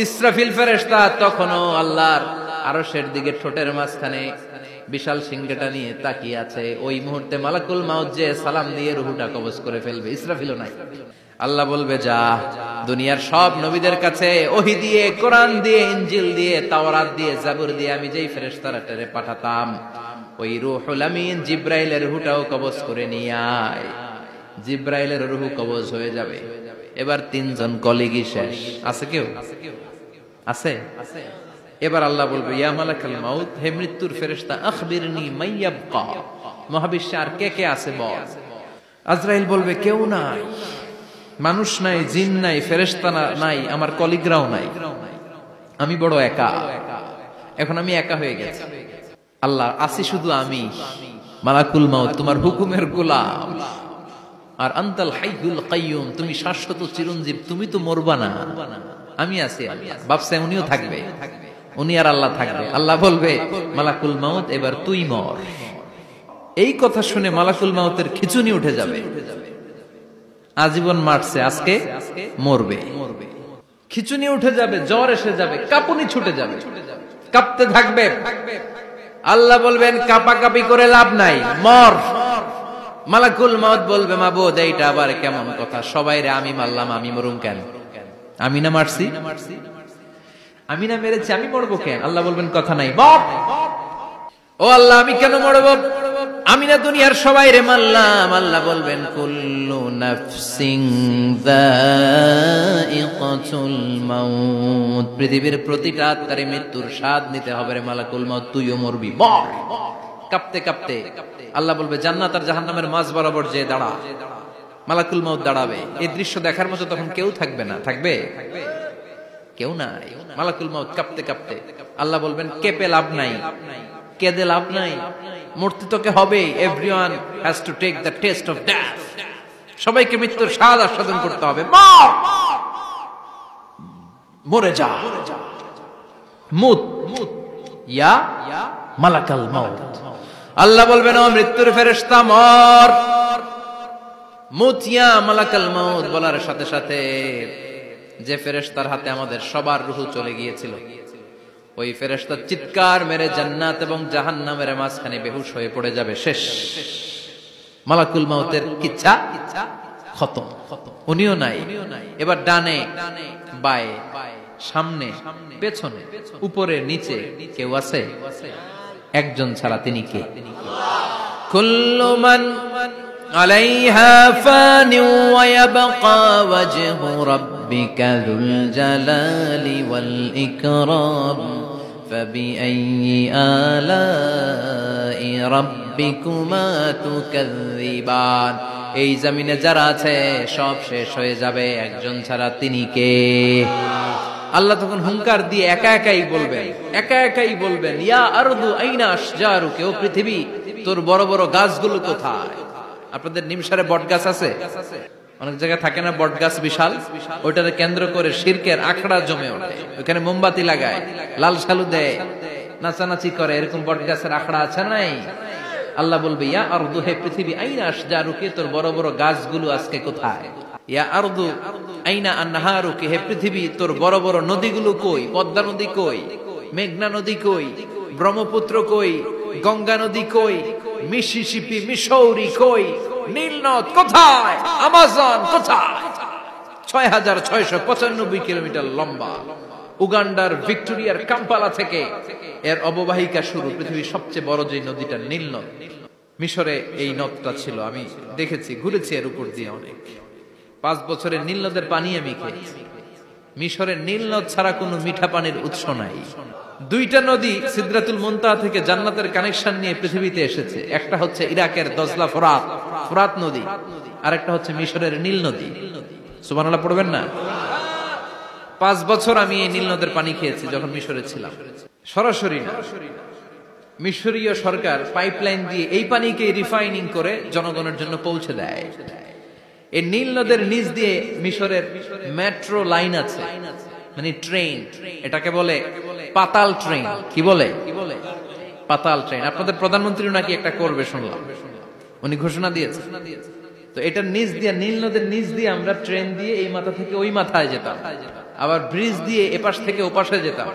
ইসরাফিল ফেরেশতা তখনও আল্লাহর আরশের দিকে ঠোঁটের মাঝখানে বিশাল সিংহটা নিয়ে তাকিয়ে আছে। ওই মুহূর্তে মালাকুল মাউত যে সালাম দিয়ে রূহটা কবজ করে ফেলবে, ইসরাফিলও নাই। আল্লাহ বলবে, যা দুনিয়ার সব নবীদের কাছে ওহী দিয়ে, কোরআন দিয়ে, ইনজিল দিয়ে, তাওরাত দিয়ে, জাবুর দিয়ে আমি যেই ফেরেশতারা পাঠাতাম, ওই রূহুল আমিন জিব্রাইলের রূহটাও কবজ করে নিয়ে আয়। জিব্রাইলের রূহ কবজ হয়ে যাবে। এবার তিনজন কলিগই শেষ। আছে কেউ? আছে? এবার আল্লাহ বলবে, ইয়া মালাকাল মাউত, হে মৃত্যুর ফেরেশতা, আখবিরনি মাইয়াবকা। মহাবিশ্বে আর কে কে আছে বল। আজরাইল বলবে, কেউ নাই, মানুষ নাই, জিন নাই, ফেরেশতা নাই, আমার কলিগরাও নাই, আমি বড় একা। এখন আমি একা হয়ে গেছি। আল্লাহ, আসি শুধু আমি। মালাকুল মাউত, তোমার হুকুমের গোলাম। আর আনতাল হাইয়ুল কাইয়ুম, তুমি শাশ্বত চিরঞ্জীব, তুমি তো মরবা না, আমি আছি। ভাবছে উনিও থাকবে, উনি আর আল্লাহ থাকবে। আল্লাহ বলবে, মালাকুল মাউত এবার তুই মর। এই কথা শুনে মালাকুল মাউতের খিচুনি উঠে যাবে। আজীবন মারছে, আজকে মরবে। খিচুনি উঠে যাবে, জ্বর এসে যাবে, কাঁপুনি ছুটে যাবে, কাঁপতে থাকবে। আল্লাহ বলবেন, কাঁপাকাঁপি করে লাভ নাই, মর। মালাকুল মাউত বলবে, মাবুদ এইটা আবার কেমন কথা, সবাই রে আমি মারলাম, আমি মরুম কেন? আমি না মারছি, আমি না মেরেছি, আমি মরবো কেন? আল্লাহ বলবেন, কথা নাই, মর। ও আল্লাহ, আমি কেন মরবো? আমি না দুনিয়ার সবাই রে মারলাম। আল্লাহ বলবেন, কুল্লু নাফসিন যায়িকাতুল মাউত, পৃথিবীর প্রতিটা আত্মারে মৃত্যুর স্বাদ নিতে হবে রে মালাকুল মাউত, তুইও মরবি, মর। কাঁপতে কাঁপতে আল্লাহ বলবে, জান্নাত আর জাহান্নামের মাঝ বরাবর যে দাঁড়া। মালাকুল মাউত দাঁড়াবে। এই দৃশ্য দেখার মতো তখন কেউ থাকবে না। থাকবে? কেউ নাই। মালাকুল মাউত কাঁপতে কাঁপতে আল্লাহ বলবেন, কেঁপে লাভ নাই, কেঁদে লাভ নাই, মরতে তোকে হবে। Everyone has to take the test of death. সবাইকে মৃত্যুর স্বাদ আস্বাদন করতে হবে। মর, মরে যা, মুত ইয়া মালাকাল মাউত। আল্লাহ বলবেন, ও মৃত্যুর ফেরেশতা, মর, মুত ইয়া মালাকাল মাউত। বলার সাথে সাথে যে ফেরেশতার হাতে আমাদের সবার রূহ চলে গিয়েছিল, ওই ফেরেশতা চিৎকার মেরে জান্নাত এবং জাহান্নামের মাঝখানে বেহুশ হয়ে পড়ে যাবে। শেষ। মালাকুল মাউতের কিচ্ছা খতম। উনিও নাই। এবার ডানে বায়ে, সামনে পেছনে, উপরে নিচে কেউ আছে? একজন ছাড়া, তিনি কে? কুল্লু মান আলাইহা ফানি ওয়া ইয়াবকা ওয়াজহু রাব্বিকা যুল জালালি ওয়াল ইকরাম ফাবিআইয়ি আলাই রাব্বিকুমা তুকাযযিবান। এই জমিনে যারা আছে সব শেষ হয়ে যাবে, একজন ছাড়া, তিনি কে? আল্লাহ তখন হুঙ্কার দিয়ে একা একাই বলবেন ইয়া আরদু আইনা আশজারুকা, ও পৃথিবী তোর বড় বড় গাছগুলো কোথায়? আপনাদের নিমসারে বট গাছ আছে? অনেক জায়গায় থাকে না বট গাছ বিশাল, ওইটারে কেন্দ্র করে শিরকের আখড়া জমে ওঠে, ওখানে মোমবাতি লাগায়, লাল সালু দেয়, নাচানাচি করে, এরকম বট গাছের আখড়া আছে নাই? আল্লাহ বলবে ইয়া আরদু, হে পৃথিবী, আইনা আশজারুকা, তোর বড় বড় গাছগুলো আজকে কোথায়? ইয়া আরদু আইনা আনহারুকা, হে পৃথিবী তোর বড় বড় নদীগুলো কই? পদ্মা নদী কই? মেঘনা নদী কই? ব্রহ্মপুত্র কই? গঙ্গা নদী কই? মিসিসিপি, মিসৌরি কই? নীল নদ কোথায়? আমাজন কোথায়? ৬৬৯৫ কিলোমিটার লম্বা, উগান্ডার ভিক্টোরিয়ার কাম্পালা থেকে এর অববাহিকা শুরু। পৃথিবীর সবচেয়ে বড় যে নদীটা নীল নদ, মিশরে এই নদটা ছিল, আমি দেখেছি, ঘুরেছি এর উপর দিয়ে অনেক। 5 বছরের নীল নদের পানি আমি খেয়েছি। মিশরের নীল নদ ছাড়া কোনো মিঠা পানির উৎস নাই। 2টা নদী সিদরাতুল মুনতাহা থেকে জান্নাতের কানেকশন নিয়ে পৃথিবীতে এসেছে। একটা হচ্ছে ইরাকের দজলা ফোরাত নদী, আর একটা হচ্ছে মিশরের নীল নদী। সুবহানাল্লাহ পড়বেন না? 5 বছর আমি এই নীল নদের পানি খেয়েছি যখন মিশরে ছিলাম। সরাসরি না, মিশরীয় সরকার পাইপলাইন দিয়ে এই পানিকে রিফাইনিং করে জনগণের জন্য পৌঁছে দেয়। এই নীল নদের নিচ দিয়ে মিশরের মেট্রো লাইন আছে, মানে ট্রেন, এটাকে বলে পাতাল ট্রেন। কি বলে? পাতাল ট্রেন। আপনাদের প্রধানমন্ত্রী নাকি একটা করবে শুনলাম, উনি ঘোষণা দিয়েছে। তো এটার নিচ দিয়ে, নীল নদের নিচ দিয়ে আমরা ট্রেন দিয়ে এই মাথা থেকে ওই মাথায় যেতাম, আবার ব্রিজ দিয়ে এপাশ থেকে ওপাশে যেতাম।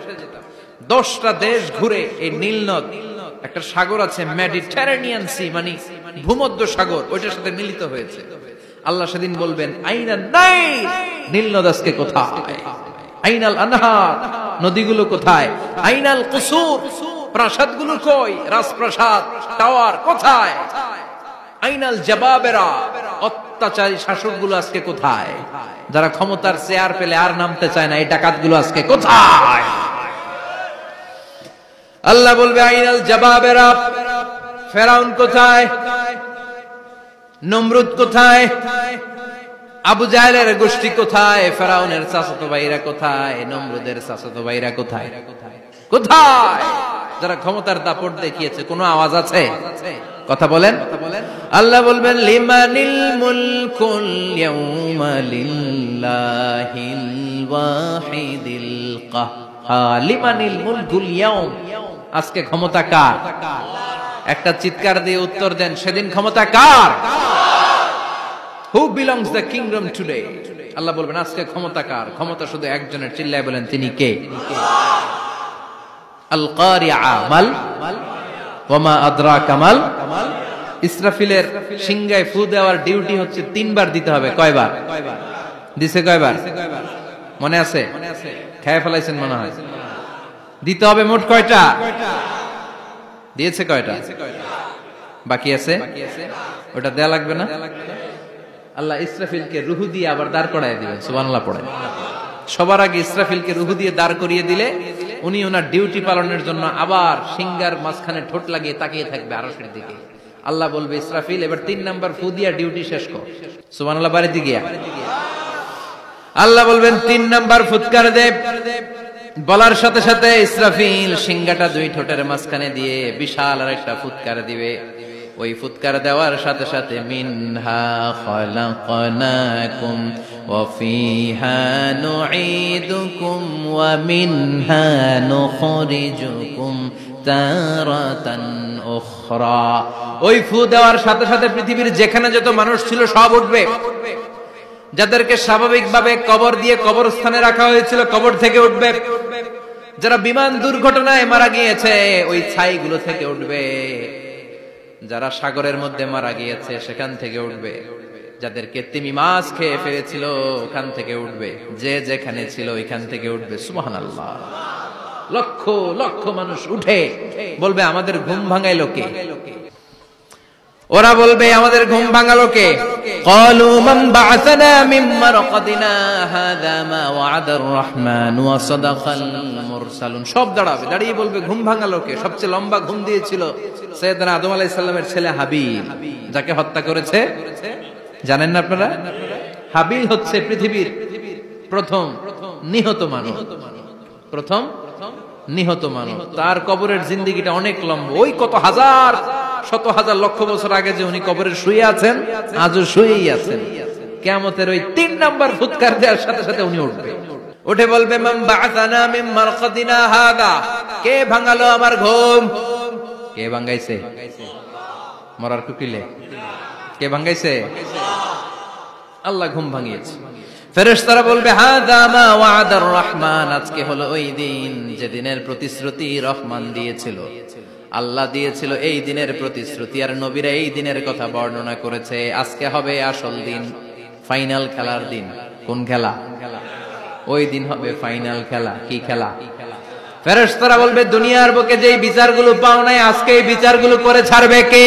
10টা দেশ ঘুরে এই নীল নদ, একটা সাগর আছে মেডিটেরেনিয়ান সি, মানে ভূমধ্য সাগর, ওইটার সাথে মিলিত হয়েছে। আল্লাহ সেদিন বলবেন আইনা নাই, নীল নদ আজকে কোথায়? আইনাল আনহার, নদীগুলো কোথায়? আইনাল কুসুর, প্রাসাদগুলো কই? রাজপ্রাসাদ, টাওয়ার কোথায়? আইনাল জাবাবেরা, অত্যাচারী শাসকগুলো আজকে কোথায়? যারা ক্ষমতার চেয়ার পেলে আর নামতে চায় না, এই ডাকাতগুলো আজকে কোথায়? আল্লাহ বলবে আইনাল জাবাবেরা, ফেরাউন কোথায়? নমরুদ কোথায়? আবু জাহেলের গোষ্ঠী কোথায়? ফেরাউনের চাচাতো ভাইরা কোথায়? নমরুদের চাচাতো ভাইরা কোথায়? কোথায়? যারা ক্ষমতার দাপট দেখিয়েছে, কোনো আওয়াজ আছে? কথা বলেন। আল্লাহ বলবেন লিমানিল মুলকুল ইয়াউমা লিল্লাহিল ওয়াহিদিল কাহ্হার। লিমানিল মুলকুল ইয়াউম, আজকে ক্ষমতা কার? একটা চিৎকার দিয়ে উত্তর দেন, সেদিন ক্ষমতা কার? Who belongs the kingdom today? আল্লাহ বলবেন আজকে ক্ষমতা কার? ক্ষমতা শুধু একজনের, চিল্লায় বলেন তিনি কে? আল কারিআ মাল ওয়া মা আদরাকা মাল। ইসরাফিলের সিংহায় ফু দেওয়ার ডিউটি হচ্ছে 3 বার দিতে হবে। কয়বার দিছে? কয়বার মনে আছে? খেয়ে ফেলাইছেন মনে হয়। দিতে হবে মোট কয়টা? দিয়েছে কয়টা? বাকি আছে, ওটা দেয়া লাগবে না? আল্লাহ ইসরাফিলকে রুহু দিয়ে আবার দাঁড় করায় দিবেন। সুবহানাল্লাহ পড়েন। সবার আগে ইসরাফিলকে রুহু দিয়ে দাঁড় করিয়ে দিলে উনি ওনার ডিউটি পালনের জন্য আবার সিংহার মাঝখানে ঠোঁট লাগিয়ে তাকিয়ে থাকবে আরশের দিকে। আল্লাহ বলবে ইসরাফিল এবার 3 নাম্বার ফু দিয়া ডিউটি শেষ কর। সুবহানাল্লাহ বাড়িতে গিয়া আল্লাহ বলবেন 3 নাম্বার ফুৎকার দে। বলার সাথে সাথে ইসরাফিল সিংহাটা 2 ঠোঁটের মাঝখানে দিয়ে বিশাল আরেকটা ফুৎকার দিবে। ওই ফুৎকার দেওয়ার সাথে সাথে মিনহা খালাকনাকুম ওয়া ফিহা নুঈদুকুম ওয়া মিনহা নুখরিজুকুম তারাতান উখরা। ওই ফু দেওয়ার সাথে সাথে পৃথিবীর যেখানে যত মানুষ ছিল সব উঠবে। যাদেরকে স্বাভাবিকভাবে কবর দিয়ে কবরস্থানে রাখা হয়েছিল কবর থেকে উঠবে। যারা বিমান দুর্ঘটনায় মারা গিয়েছে ওই ছাইগুলো থেকে উঠবে। যারা সাগরের মধ্যে মারা গিয়েছে সেখান থেকে উঠবে। যাদেরকে তিমি মাছ খেয়ে ফেলেছিল ওখান থেকে উঠবে। যে যেখানে ছিল ওইখান থেকে উঠবে। সুবহানাল্লাহ। লক্ষ লক্ষ মানুষ উঠে বলবে আমাদের ঘুম ভাঙাইলো কে? ওরা বলবে আমাদের ঘুম ভাঙালো কে? ক্বালু মান বা'আসানা মিন মারকাদিনা হাযা মা ওয়া'দার রাহমান ওয়া সাদাকাল মুরসালুন। সব দাঁড়াবে, দাঁড়িয়ে বলবে ঘুম ভাঙালো কে? সবচেয়ে লম্বা ঘুম দিয়েছিল সাইয়েদনা আদম আলাইহিস সালামের ছেলে হাবিল, যাকে হত্যা করেছে জানেন না আপনারা? হাবিল হচ্ছে পৃথিবীর প্রথম নিহত মানব, প্রথম নিহত মানব। তার কবরের জিন্দেগিটা অনেক লম্বা। ওই কত হাজার, শত হাজার, লক্ষ বছর আগে যে উনি কবরে শুয়ে আছেন, আজও শুয়েই আছেন। কিয়ামতের ওই 3 নাম্বার ফুৎকার দেওয়ার সাথে সাথে উনি উঠবে, উঠে বলবে মান বা'আসানা মিন মারকাদিনা হাদা, কে ভাঙালো আমার ঘুম? কে ভাঙাইছে? মরার কুকিলে কে ভাঙাইছে? আল্লাহ ঘুম ভাঙিয়েছে। ফেরেশতারা বলবে হাযা মা ওয়া'দার রহমান, আজকে হলো ওই দিন যে দিনের প্রতিশ্রুতি রহমান দিয়েছিল, আল্লাহ দিয়েছিল এই দিনের প্রতিশ্রুতি, আর নবীরা এই দিনের কথা বর্ণনা করেছে। আজকে হবে আসল দিন, ফাইনাল খেলার দিন। কোন খেলা? ওই দিন হবে ফাইনাল খেলা। কি খেলা? ফেরেশতারা বলবে দুনিয়ার বুকে যেই বিচারগুলো পাও নাই, আজকে এই বিচারগুলো করে ছাড়বে কে?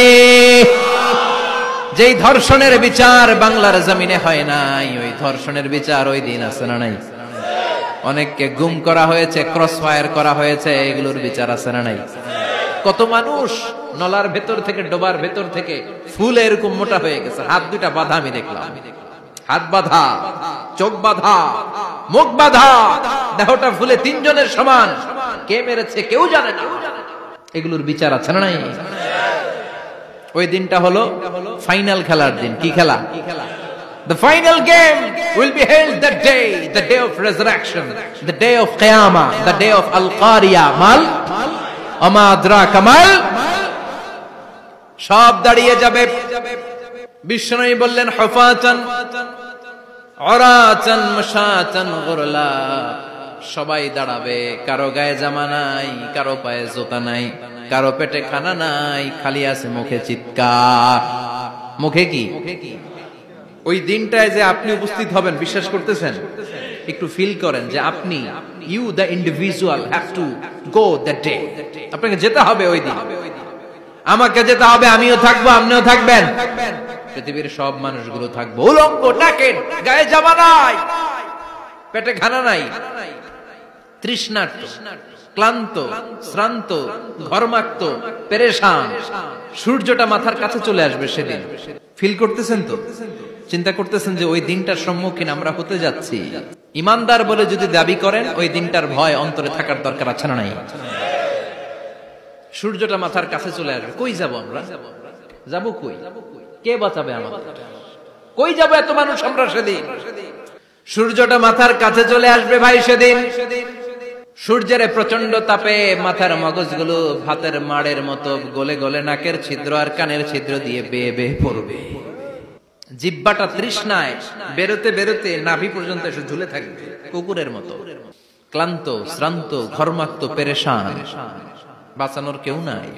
যেই ধর্ষণের বিচার বাংলার জমিনে হয় নাই, ওই ধর্ষণের বিচার ওই দিন আছে না নাই? অনেককে গুম করা হয়েছে, ক্রস ফায়ার করা হয়েছে, এগুলোর বিচার আছে না নাই? কত মানুষ নলার ভেতর থেকে, ডোবার ভেতর থেকে ফুলে এরকম মোটা হয়ে গেছে, হাত দুটা বাঁধা, আমি দেখলাম। হাত বাঁধা, চোখ বাঁধা, মুখ বাঁধা, দেহটা ফুলে 3 জনের সমান। কে মেরেছে কেউ জানে না। এগুলোর বিচার আছে না নাই? ওই দিনটা হলো ফাইনাল খেলার দিন। কি খেলা? The final game will be held that day, the day of resurrection, the day of Qiyamah, the day of Al-Qariya. Mal আমা আদরাকা মাল। সব দাঁড়িয়ে যাবে। বিশ্বনবী বললেন হুফাতান উরাতান মাশাতান গুরলা, সবাই দাঁড়াবে। কারো গায়ে জামা নাই, কারো পায়ে জুতা নাই, কারো পেটে খানা নাই, খালি আছে মুখে চিৎকার। মুখে কি? ওই দিনটায় যে আপনি উপস্থিত হবেন, বিশ্বাস করতেছেন? একটু ফিল করেন যে আপনি, you the individual have to go that day. আপনাকে যেতে হবে ওই দিন, আমাকে যেতে হবে। আমিও থাকবো, আপনিও থাকবেন, পৃথিবীর সব মানুষগুলো থাকবো। উলঙ্গ, নাকেড, গায়ে জামা নাই, পেটে খানা নাই, তৃষ্ণার্ত, ক্লান্ত, শ্রান্ত, ঘর্মাক্ত, পেরেশান। সূর্যটা মাথার কাছে চলে আসবে সেদিন। ফিল করতেছেন তো? চিন্তা করতেছেন যে ওই দিনটার সম্মুখীন আমরা হতে যাচ্ছি। ইমানদার বলে যদি দাবি করেন, ওই দিনটার ভয় অন্তরে থাকার দরকার আছে না নাই? সূর্যটা মাথার কাছে চলে আসবে, কই যাব আমরা? যাব কই? কে বাঁচাবে আমাদের? কই যাব এত মানুষ আমরা সেদিন? সূর্যটা মাথার কাছে চলে আসবে ভাই সেদিন। সূর্যের প্রচন্ড তাপে মাথার মগজগুলো ভাতের মাড়ের মতো গলে গলে নাকের ছিদ্র আর কানের ছিদ্র দিয়ে বেয়ে বেয়ে পড়বে। জিহ্বাটা তৃষ্ণায় বেরোতে বেরোতে নাভি পর্যন্ত এসে ঝুলে থাকবে কুকুরের মতো। ক্লান্ত, শ্রান্ত, ঘর্মাক্ত, পেরেশান, বাঁচানোর কেউ নাই।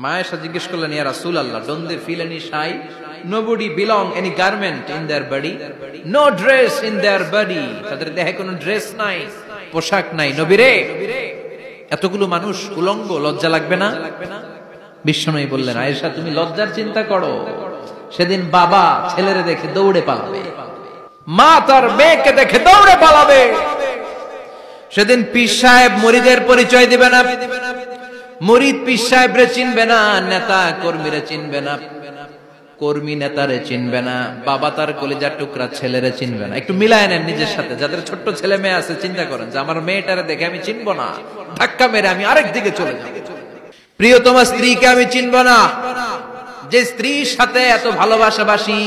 মা আয়েশা জিজ্ঞেস করলেন, ইয়া রাসূলুল্লাহ, don't they feel any shy? Nobody belong any garment in their body, no dress in their body. তাদের দেহে কোনো ড্রেস নাই, পোশাক নাই। নবী রে, এতগুলো মানুষ উলঙ্গ, লজ্জা লাগবে না? বিশ্বনবী বললেন, আয়েশা তুমি লজ্জার চিন্তা করো। সেদিন বাবা ছেলেরে দেখে দৌড়ে পালাবে, মা তার মেয়েকে দেখে দৌড়ে পালাবে। সেদিন পীর সাহেব মুরিদের পরিচয় দিবে না, মুরিদ পীর সাহেবরে চিনবে না, নেতা কর্মীরে চিনবে না, কর্মী নেতারে চিনবে না, বাবা তার কলিজার টুকরা ছেলেরে চিনবে না। একটু মিলায় নেন নিজের সাথে। যাদের ছোট্ট ছেলে মেয়ে আছে, চিন্তা করেন যে আমার মেয়েটারে দেখে আমি চিনবো না, ধাক্কা মেরে আমি আরেক দিকে চলে যাব। প্রিয়তমা স্ত্রীকে আমি চিনবো না, যে স্ত্রীর সাথে এত ভালোবাসাবাসি,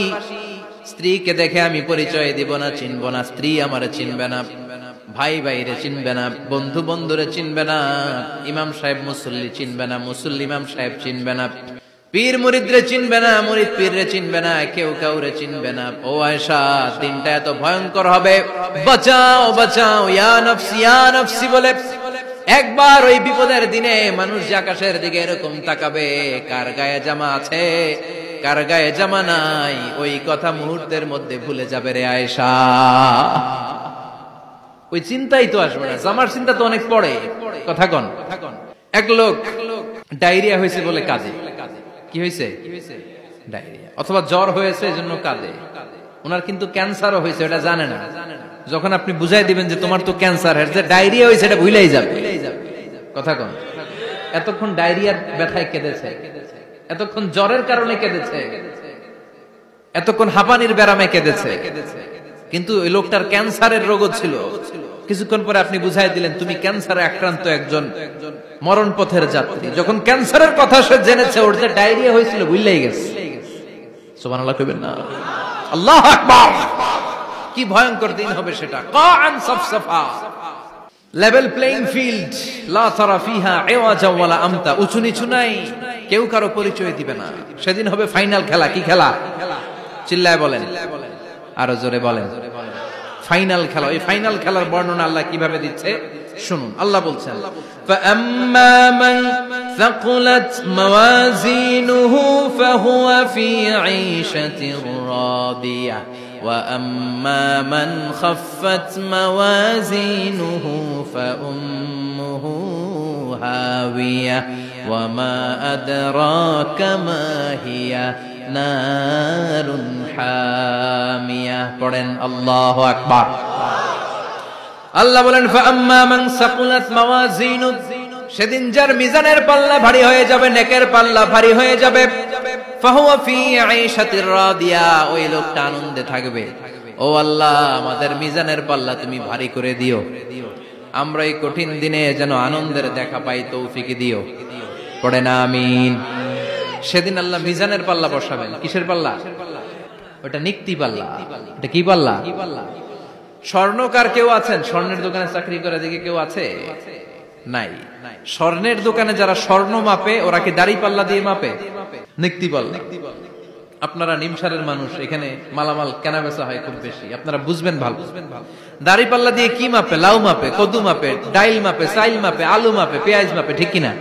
স্ত্রীকে দেখে আমি পরিচয় দিব না, চিনবো না। স্ত্রী আমারে চিনবে না, ভাই ভাইরে চিনবে না, বন্ধু বন্ধুরে চিনবে না, ইমাম সাহেব মুসল্লি চিনবে না, মুসল্লি ইমাম সাহেব চিনবে না, পীর মুরিদরে চিনবে না, মুরিদ পীররে চিনবে না, কেউ কাউরে চিনবে না। ও আয়েশা, দিনটা এত ভয়ঙ্কর হবে। বাঁচাও বাঁচাও, ইয়া নফসি ইয়া নফসি বলে একবার ওই বিপদের দিনে মানুষ যে আকাশের দিকে এরকম তাকাবে, কার গায়ে জামা আছে কার গায়ে জামা নাই, ওই কথা মুহূর্তের মধ্যে ভুলে যাবে রে আয়েশা। ওই চিন্তাই তো আসবে না। জামার চিন্তা তো অনেক পড়ে। কথা কন। এক লোক ডায়রিয়া হয়েছে বলে কি হয়েছে? ডায়রিয়া। অথবা জ্বর হয়েছে এজন্য কাঁদে। ওনার কিন্তু ক্যান্সারও হয়েছে, এটা জানে না। যখন আপনি বুঝাই দিবেন যে তোমার তো ক্যান্সার, যে ডায়রিয়া হয়েছে এটা ভুলেই যাবে। কথা কন, এতক্ষণ ডায়রিয়ার ব্যথায় কেঁদেছে, এতক্ষণ জ্বরের কারণে কেঁদেছে, এতক্ষণ হাঁপানির ব্যারামে কেঁদেছে, কিন্তু ওই লোকটার ক্যান্সারের রোগও ছিল। কিছুক্ষণ পরে আপনি বুঝাই দিলেন তুমি ক্যান্সারে আক্রান্ত একজন মরণ পথের যাত্রী। যখন ক্যান্সারের কথা সে জেনেছে, ওর যে ডায়রিয়া হয়েছিল ভুলেই গেছে। সুবহানাল্লাহ কইবেন না? আল্লাহু আকবার। কি ভয়ঙ্কর দিন হবে সেটা। কাআন সাফসাফা, লেভেল প্লেইং ফিল্ড, লা তারা ফিহা ইওয়াজা ওয়ালা আমতা। উঁচু নিচু নাই, কেউ কারো পরিচয় দিবে না। সেদিন হবে ফাইনাল খেলা। কি খেলা? চিল্লায় বলেন, আরো জোরে বলেন। ফাইনাল খেলা। ওই ফাইনাল খেলার বর্ণনা আল্লাহ কিভাবে দিচ্ছে শুনুন। আল্লাহ বলছেন, ফাআম্মা মান সাকুলাত মাওয়াজিনুহু ফাহুয়া ফি ঈশাতির রাদিয়া ওয়া আম্মা মান খাফফাত মাওয়াজিনুহু ফাউম্মুহু হাওিয়া ওয়া মা আদরাকা মা হিয়া নারুন হামিয়া। পড়েন আল্লাহু আকবার। আল্লাহ বলেন, ফাআম্মা মান সাকুলাত মাওয়াজিনু, সেদিন যার মিজানের পাল্লা ভারী হয়ে যাবে, নেকের পাল্লা ভারী হয়ে যাবে, ফাহুয়া ফি ঈশাতির রাদিয়া, ওই লোকটা আনন্দে থাকবে। ও আল্লাহ, আমাদের মিজানের পাল্লা তুমি ভারী করে দিও, আমরা এই কঠিন দিনে যেন আনন্দের দেখা পাই, তৌফিক দিও। পড়েন আমিন। সেদিন আল্লাহ মিজানের পাল্লা বসাবেন। কিসের পাল্লা? ওটা নিক্তি পাল্লা। এটা কি পাল্লা? স্বর্ণকার কেউ আছেন? স্বর্ণের দোকানে চাকরি করে দিকে কেউ আছে? নাই। স্বর্ণের দোকানে যারা স্বর্ণ মাপে, ওরা কি দাড়ি পাল্লা দিয়ে মাপে? নিক্তি পাল্লা। আপনারা নিমসারের মানুষ, এখানে মালামাল কেনা বেচা হয় খুব বেশি, আপনারা বুঝবেন ভালো। দাড়ি পাল্লা দিয়ে কি মাপে? লাউ মাপে, কদু মাপে, ডাইল মাপে, চাইল মাপে, আলু মাপে, পেঁয়াজ মাপে, ঠিক কিনা?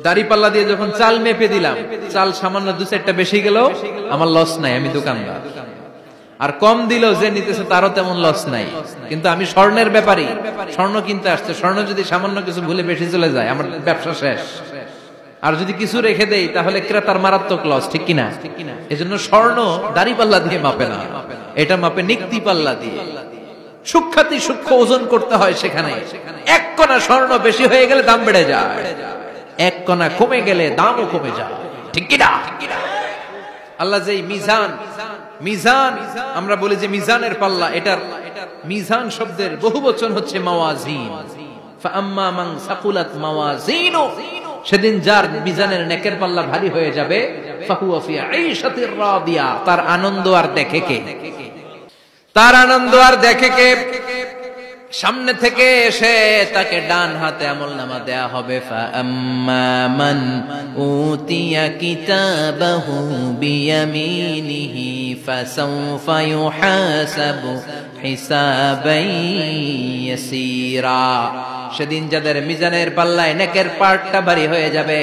দাড়ি পাল্লা দিয়ে যখন চাল মেপে দিলাম, চাল সামান্য 2-4টা বেশি গেল, আমার লস নাই, আমি দোকানদার। আর কম দিল যে নিতেছে, তারও তেমন লস নাই। কিন্তু আমি স্বর্ণের ব্যাপারী, স্বর্ণ কিনতে আসছে, স্বর্ণ যদি সামান্য কিছু ভুলে বেশি চলে যায়, আমার ব্যবসা শেষ। আর যদি কিছু রেখে দেই, তাহলে ক্রেতার মারাত্মক লস, ঠিক কিনা? এজন্য স্বর্ণ দাড়ি পাল্লা দিয়ে মাপে না, এটা মাপে নিক্তি পাল্লা দিয়ে। সূক্ষ্মাতি সূক্ষ্ম ওজন করতে হয় সেখানে। এক কণা স্বর্ণ বেশি হয়ে গেলে দাম বেড়ে যায়, এক কণা কমে গেলে দামও কমে যায়, ঠিক কিনা? আল্লাহ যে মিজান, মিজান আমরা বলি যে মিজানের পাল্লা, এটার মিজান শব্দের বহুবচন হচ্ছে মাওয়াজিন। ফাআম্মা মান সাকুলাত মাওয়াজিনু, সেদিন যার মিজানের নেকের পাল্লা ভারী হয়ে যাবে, ফাহুয়া ফি ঈশাতির রাদিয়া, তার আনন্দ আর দেখে কে? তার আনন্দ আর দেখে কে? সামনে থেকে এসে তাকে ডান হাতে আমলনামা দেয়া হবে। ফাআম্মা মান উতিয়া কিতাবাহু বিয়ামিনিহি ফাসাউফা ইউহাসাবু হিসাবান ইয়াসীরা, সেদিন যাদের মিজানের পাল্লায় নেকের পার্টটা ভারী হয়ে যাবে,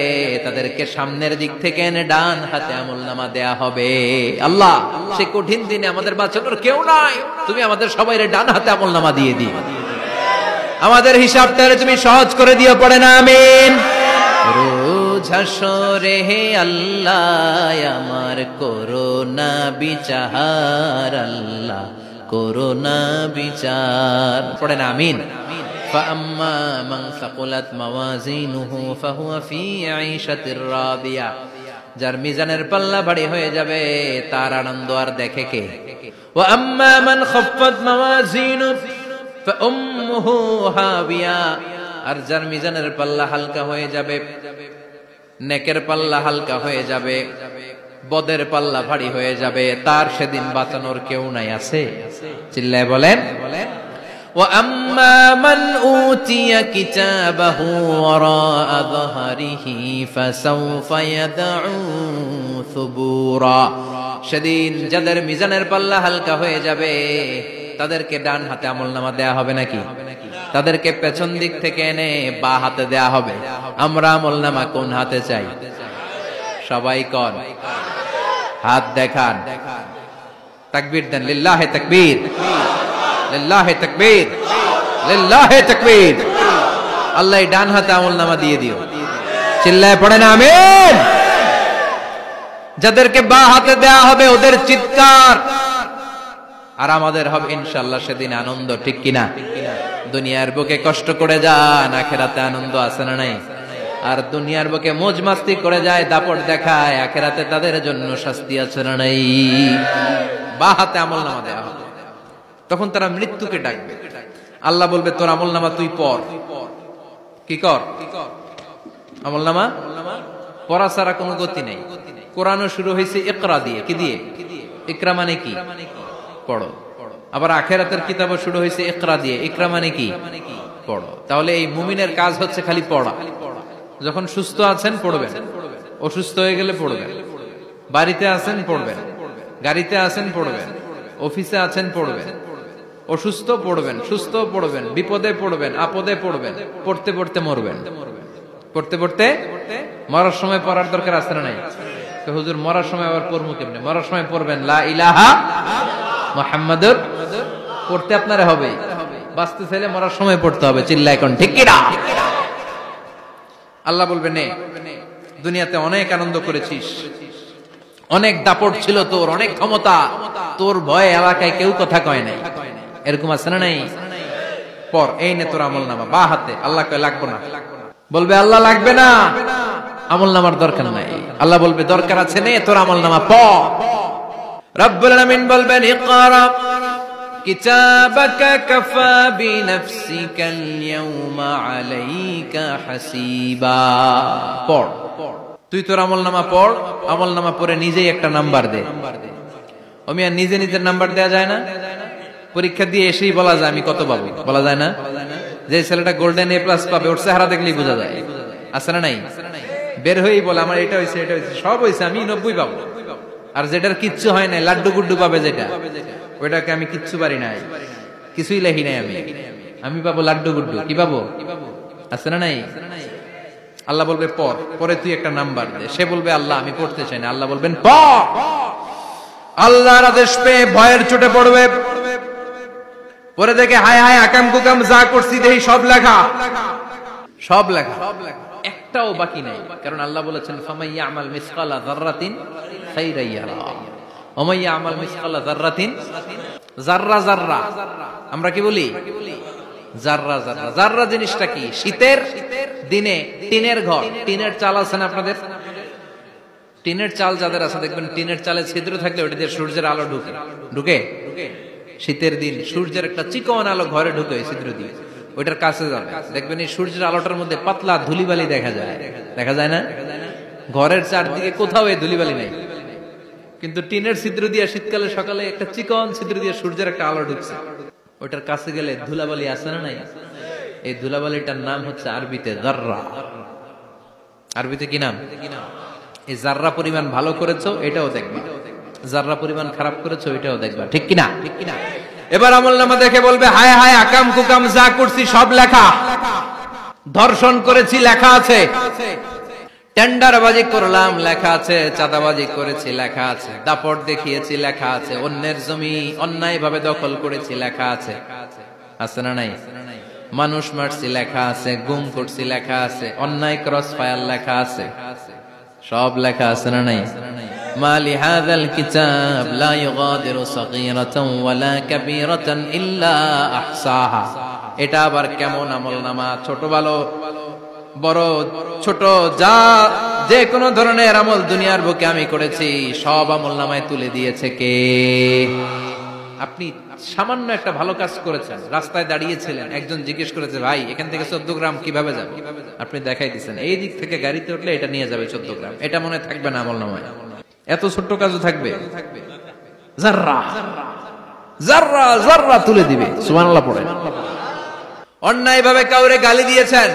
তাদেরকে সামনের দিক থেকে এনে ডান হাতে আমলনামা দেয়া হবে। আল্লাহ, সে কঠিন দিনে আমাদের বাঁচানোর কেউ নাই, তুমি আমাদের সবাইরে ডান হাতে আমলনামা দিয়ে দিও, আমাদের হিসাবটা তুমি সহজ করে দিও। পড়ে না আমিন। রোজ হাসরে হে আল্লাহ আমার করোনা বিচার, আল্লাহ করোনা বিচার। পড়ে না আমিন। فأما من ثقلت موازينه فهو في عيشة راضية, যার মিজানের পাল্লা ভারী হয়ে যাবে, তার আনন্দ আর দেখে কে? وأما من خفت موازينه فأمه هاوية, আর যার মিজানের পাল্লা হালকা হয়ে যাবে, নেকের পাল্লা হালকা হয়ে যাবে, বদের পাল্লা ভারী হয়ে যাবে, তার সেদিন বাঁচানোর কেউ নাই। আছে? চিল্লায় বলেন। وَأَمَّا مَنْ أُوتِيَ كِتَابَهُ وَرَاءَ ظَهْرِهِ فَسَوْفَ يَدْعُو ثُبُورًا, সেদিন যাদের মিজানের পাল্লা হালকা হয়ে যাবে, তাদেরকে ডান হাতে আমলনামা দেয়া হবে নাকি? তাদেরকে পেছন দিক থেকে এনে বা হাতে দেয়া হবে। আমরা আমলনামা কোন হাতে চাই? সবাই কোন হাত দেখান, তাকবীর দেন, লিল্লাহি তাকবীর, লিল্লাহি তাকবীর, লিল্লাহি তাকবীর। আল্লাহ ডান হাতে আমলনামা দিয়ে দিও। চিল্লায় পড়েন আমিন। যাদেরকে বা হাতে দেয়া হবে ওদের চিৎকার, আর আমাদের হবে ইনশাআল্লাহ সেদিন আনন্দ। ঠিক কিনা? দুনিয়ার বুকে কষ্ট করে যান, আখিরাতে আনন্দ আছে না নাই? আর দুনিয়ার বুকে মौज মাস্তি করে যায়, দাপট দেখায়, আখিরাতে তাদের জন্য শাস্তি আছে না নাই? বা হাতে আমলনামা দেয়া হবে, তখন তারা মৃত্যুকে ডাকবে। আল্লাহ বলবে তোর আমলনামা তুই পড়। কি কর? আমলনামা পড়া ছাড়া কোনো গতি নেই। কোরআনও শুরু হয়েছে ইকরা দিয়ে। কি দিয়ে? ইকরা মানে কি? পড়ো। আবার আখিরাতের কিতাবও শুরু হয়েছে ইকরা দিয়ে। ইকরা মানে কি? পড়ো। তাহলে এই মুমিনের কাজ হচ্ছে খালি পড়া। যখন সুস্থ আছেন পড়বেন, অসুস্থ হয়ে গেলে পড়বেন, বাড়িতে আছেন পড়বেন, গাড়িতে আছেন পড়বেন, অফিসে আছেন পড়বেন, অসুস্থ পড়বেন, সুস্থ পড়বেন, বিপদে পড়বেন, আপদে পড়বেন, পড়তে পড়তে মরবেন। পড়তে পড়তে মরার সময় পড়ার দরকার আছে না নাই? তো হুজুর মরার সময় আবার পড়বো কেমনে? মরার সময় পড়বেন লা ইলাহা মুহাম্মাদুর, পড়তে আপনারা হবে। বাঁচতে চাইলে মরার সময় পড়তে হবে। চিল্লায় কোন ঠিক কিনা? আল্লাহ বলবে নে, দুনিয়াতে অনেক আনন্দ করেছিস, অনেক দাপট ছিল তোর, অনেক ক্ষমতা, তোর ভয়ে এলাকায় কেউ কথা কয় নাই। এরকম আছে না নাই? পর এই নে তোর আমলনামা বা হাতে। আল্লাহ কয় লাগবে না। বলবে আল্লাহ লাগবে না, আমলনামার দরকার নাই। আল্লাহ বলবে দরকার আছে, নে তোর আমলনামা পড়। রব্বুল আলামিন বলবেন ইকরা কিতাবাকা কাফা বিনাফসিকাল ইয়াউমা আলাইকা হাসিবা। পড়, তুই তোর আমলনামা পড়। আমলনামা পড়ে নিজেই একটা নাম্বার দে। ও মিয়া, নিজে নিজের নাম্বার দেয়া যায় না? পরীক্ষা দিয়ে এসেই বলা যায় আমি কত পাবো? বলা যায় না? যে ছেলেটা গোল্ডেন এ প্লাস পাবে ওর চেহারা দেখলেই বোঝা যায়। আছে না নাই? বের হয়েই বলে আমার এটা হয়েছে, এটা হয়েছে, সব হয়েছে, আমি 90 পাবো। আর যেটার কিচ্ছু হয় নাই, লাড্ডু গুড্ডু পাবে যেটা, ওইটাকে আমি কিচ্ছু পারি নাই, কিছুই লেখি নাই, আমি পাবো লাড্ডু গুড্ডু। কি পাবো? আছে না নাই? আল্লাহ বলবে পড়, পরে তুই একটা নাম্বার দে। সে বলবে আল্লাহ আমি পড়তে চাই না। আল্লাহ বলবেন পড়। আল্লাহর আদেশ পেয়ে ভয়ের চোটে পড়বে, পরে দেখে হায় হায় আকাম কুকাম যা করছি দেখি সব লেখা, সব লেখা, একটাও বাকি নাই। কারণ আল্লাহ বলেছেন ফামাইয়া আমাল মিসকালা যাররাতিন খাইরান ইয়ারা ওয়া মাইয়া আমাল মিসকালা যাররাতিন, যাররা যাররা আমরা কি বলি? যাররা যাররা। যাররা জিনিসটা কি? শীতের দিনে টিনের ঘর, টিনের চাল আছে না আপনাদের? টিনের চাল যাদের আছে দেখবেন টিনের চালে ছিদ্র থাকলে ওটা দিয়ে সূর্যের আলো ঢুকে। ঢুকে? শীতের দিন সূর্যের একটা চিকন আলো ঘরে ঢুকে ছিদ্র দিয়ে, ওইটার কাছে যাবে, দেখবেন এই সূর্যের আলোটার মধ্যে পাতলা ধুলিবালি দেখা যায়। দেখা যায় না? ঘরের চারদিকে কোথাও এই ধুলিবালি নেই, কিন্তু টিনের ছিদ্র দিয়ে শীতকালে সকালে একটা চিকন ছিদ্র দিয়ে সূর্যের একটা আলো ঢুকছে, ওইটার কাছে গেলে ধুলাবালি আছে না নাই? এই ধুলাবালিটার নাম হচ্ছে আরবিতে যাররা। আরবিতে কি নাম? এই যাররা পরিমাণ ভালো করেছো এটাও দেখবা, যাররা পরিমাণ খারাপ করেছো এটাও দেখবা। ঠিক কিনা? এবার আমলনামা দেখে বলবে হায় হায় আকাম কুকাম যা করছি সব লেখা, ধর্ষণ করেছি লেখা আছে, টেন্ডারবাজি করলাম লেখা আছে, চাঁদাবাজি করেছি লেখা আছে, দাপট দেখিয়েছি লেখা আছে, অন্যের জমি অন্যায় ভাবে দখল করেছি লেখা আছে। আছে না নাই? মানুষ মারছি লেখা আছে, গুম করছি লেখা আছে, অন্যায় ক্রস ফায়ার লেখা আছে, সব লেখা আছে না নাই? মালি হাযাল কিতাব লা ইউগাদিরু সাগীরাতান ওয়ালা কাবীরাতান ইল্লা আহসাহা। এটা আবার কেমন আমলনামা? ছোট ভালো বড় ছোট যা যে কোনো ধরনের আমল দুনিয়ার বুকে আমি করেছি সব আমলনামায় তুলে দিয়েছে কে? আপনি সামান্য একটা ভালো কাজ করেছেন, রাস্তায় দাঁড়িয়েছিলেন, একজন জিজ্ঞেস করেছে ভাই এখান থেকে 14 গ্রাম কিভাবে যাবে, আপনি দেখাই দিচ্ছেন এই দিক থেকে গাড়িতে উঠলে এটা নিয়ে যাবে 14 গ্রাম, এটা মনে থাকবে না আমলনামায়? এত ছোট্ট কাজও থাকবে? যাররা যাররা যাররা তুলে দিবে। সুবহানাল্লাহ পড়ে। অন্যায় ভাবে কাউরে গালি দিয়েছেন,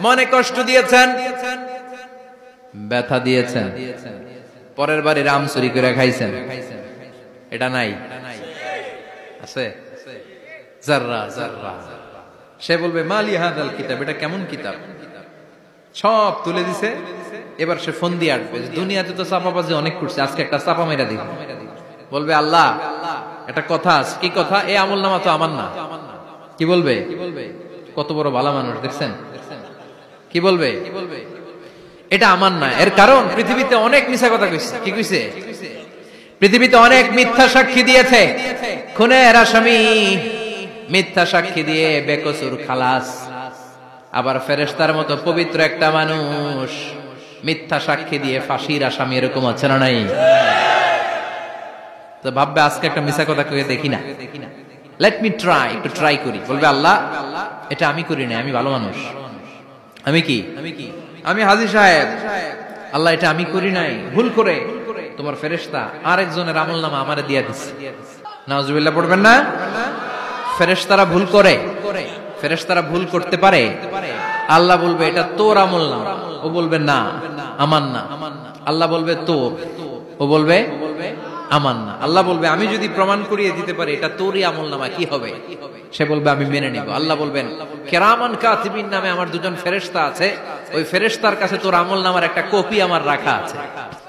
মনে কষ্ট দিয়েছেন, ব্যথা দিয়েছেন, পরের বাড়ি রাম চুরি করে খাইছেন, এটা নাই? আছে? যাররা যাররা। সে বলবে মালি হাযাল কিতাব, এটা কেমন কিতাব? সব তুলে দিছে। এবার সে ফোন দিয়ে আসবে, দুনিয়াতে তো চাপাবাজি অনেক করছে, আজকে একটা চাপা মেরা দিব। বলবে আল্লাহ একটা কথা আছে। কি কথা? এই আমলনামা তো আমার না। কি বলবে? কত বড় ভালো মানুষ দেখছেন? কি বলবে? এটা আমার না। এর কারণ পৃথিবীতে অনেক মিথ্যা কথা কইছে। কি কইছে? পৃথিবীতে অনেক মিথ্যা সাক্ষী দিয়েছে, খুনের আসামি মিথ্যা সাক্ষী দিয়ে বেকসুর খালাস। আবার ফেরেশতার মতো পবিত্র একটা মানুষ মিথ্যা সাক্ষী দিয়ে ফাঁসির আসামি, এরকম আছে না নাই? তো ভাববে আজকে একটা মিথ্যা কথা কয়ে দেখি না, লেট মি ট্রাই, একটু ট্রাই করি। বলবে আল্লাহ এটা আমি করি না, আমি ভালো মানুষ। আমি কি? আমি হাজী সাহেব। আল্লাহ এটা আমি করি নাই, ভুল করে তোমার ফেরেশতা আরেকজনের আমলনামা আমারে দিয়া দিচ্ছে। নাউজুবিল্লাহ পড়বেন না? ফেরেশতারা ভুল করে, ফেরেশতারা ভুল করতে পারে। আল্লাহ বলবে এটা তোর আমলনামা, ও বলবে না আমার না। আল্লাহ বলবে তোর, ও বলবে আমার না। আল্লাহ বলবে আমি যদি প্রমাণ করিয়ে দিতে পারি এটা তোরই আমলনামা, কি হবে? সে বলবে আমি মেনে নেব। আল্লাহ বলবেন কিরামান কাতিবিন নামে আমার দুজন ফেরেশতা আছে, ওই ফেরেশতার কাছে তোর আমলনামার একটা কপি আমার রাখা আছে।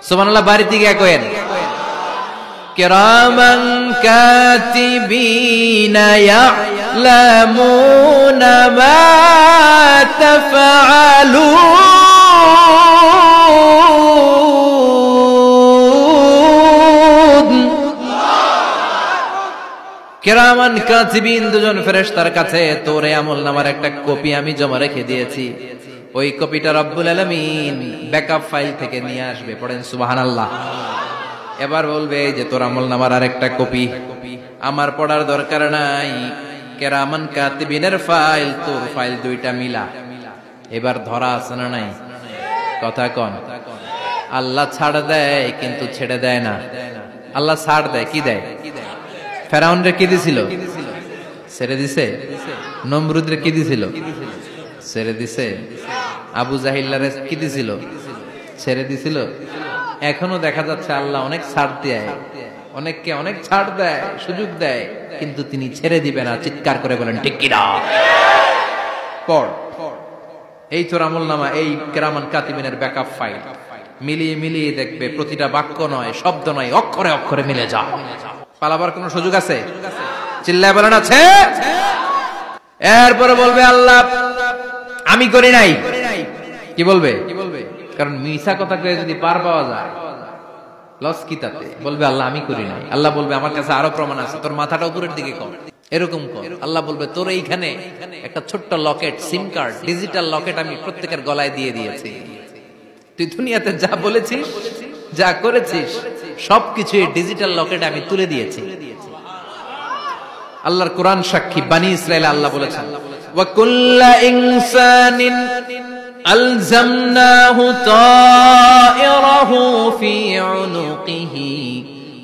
সুবহানাল্লাহ, বাড়িতে গিয়ে কইেন কিরামান কাতিবিনা ইয়ালামুনা মা তাফআলুন। কিরামান কাতিবিন দুজন ফেরেশতার কাছে তোর আমলনামার একটা কপি আমি জমা রেখে দিয়েছি। ওই কপিটা রব্বুল আলামিন ব্যাকআপ ফাইল থেকে নিয়ে আসবে। পড়েন সুবহানাল্লাহ। এবার বলবে যে তোর আমলনামার আরেকটা কপি আমার পড়ার দরকার নাই, কিরামান কাতিবিনের ফাইল তোর ফাইল দুইটা মিলা। এবার ধরা আছে না নাই? কথা কন। আল্লাহ ছাড় দেয় কিন্তু ছেড়ে দেয় না। আল্লাহ ছাড় দেয়, কি দেয়? ফেরাউনরে কি দিছিল? ছেড়ে দিছে। নমরুদরে কি দিছিল? ছেড়ে দিছে। আবু জাহিল্লারে কি দিছিল? ছেড়ে দিছিল। এখনো দেখা যাচ্ছে আল্লাহ অনেক ছাড় দেয়, অনেককে অনেক ছাড় দেয়, সুযোগ দেয়, কিন্তু তিনি ছেড়ে দিবে না। চিৎকার করে বলেন ঠিক কি না? পড় এই তোর আমলনামা, এই কিরামান কাতিবিনের ব্যাকআপ ফাইল মিলিয়ে মিলিয়ে দেখবে প্রতিটা বাক্য নয়, শব্দ নয়, অক্ষরে অক্ষরে মিলে যা। পালাবার কোন সুযোগ আছে? চিল্লায় বলেন আছে। এরপরে বলবে আল্লাহ আমি করি নাই। কি বলবে? কারণ মিছা কথা কয়ে যদি পার পাওয়া যায় লস কি তাতে? বলবে আল্লাহ আমি করি নাই। আল্লাহ বলবে আমার কাছে আরো প্রমাণ আছে, তোর মাথাটা উপরের দিকে কর, এরকম কর। আল্লাহ বলবে তোর এইখানে একটা ছোট্ট লকেট, সিম কার্ড, ডিজিটাল লকেট আমি প্রত্যেকের গলায় দিয়ে দিয়েছি। তুই দুনিয়াতে যা বলেছিস, যা করেছিস, সবকিছু এই ডিজিটাল লকেটে আমি তুলে দিয়েছি। আল্লাহর কোরআন সাক্ষী, বানি ইসরাইল আল্লাহ বলেছেন ওয়া কুল্লা ইনসানিন আলজামনাহু তায়রাহু ফি উনুকিহি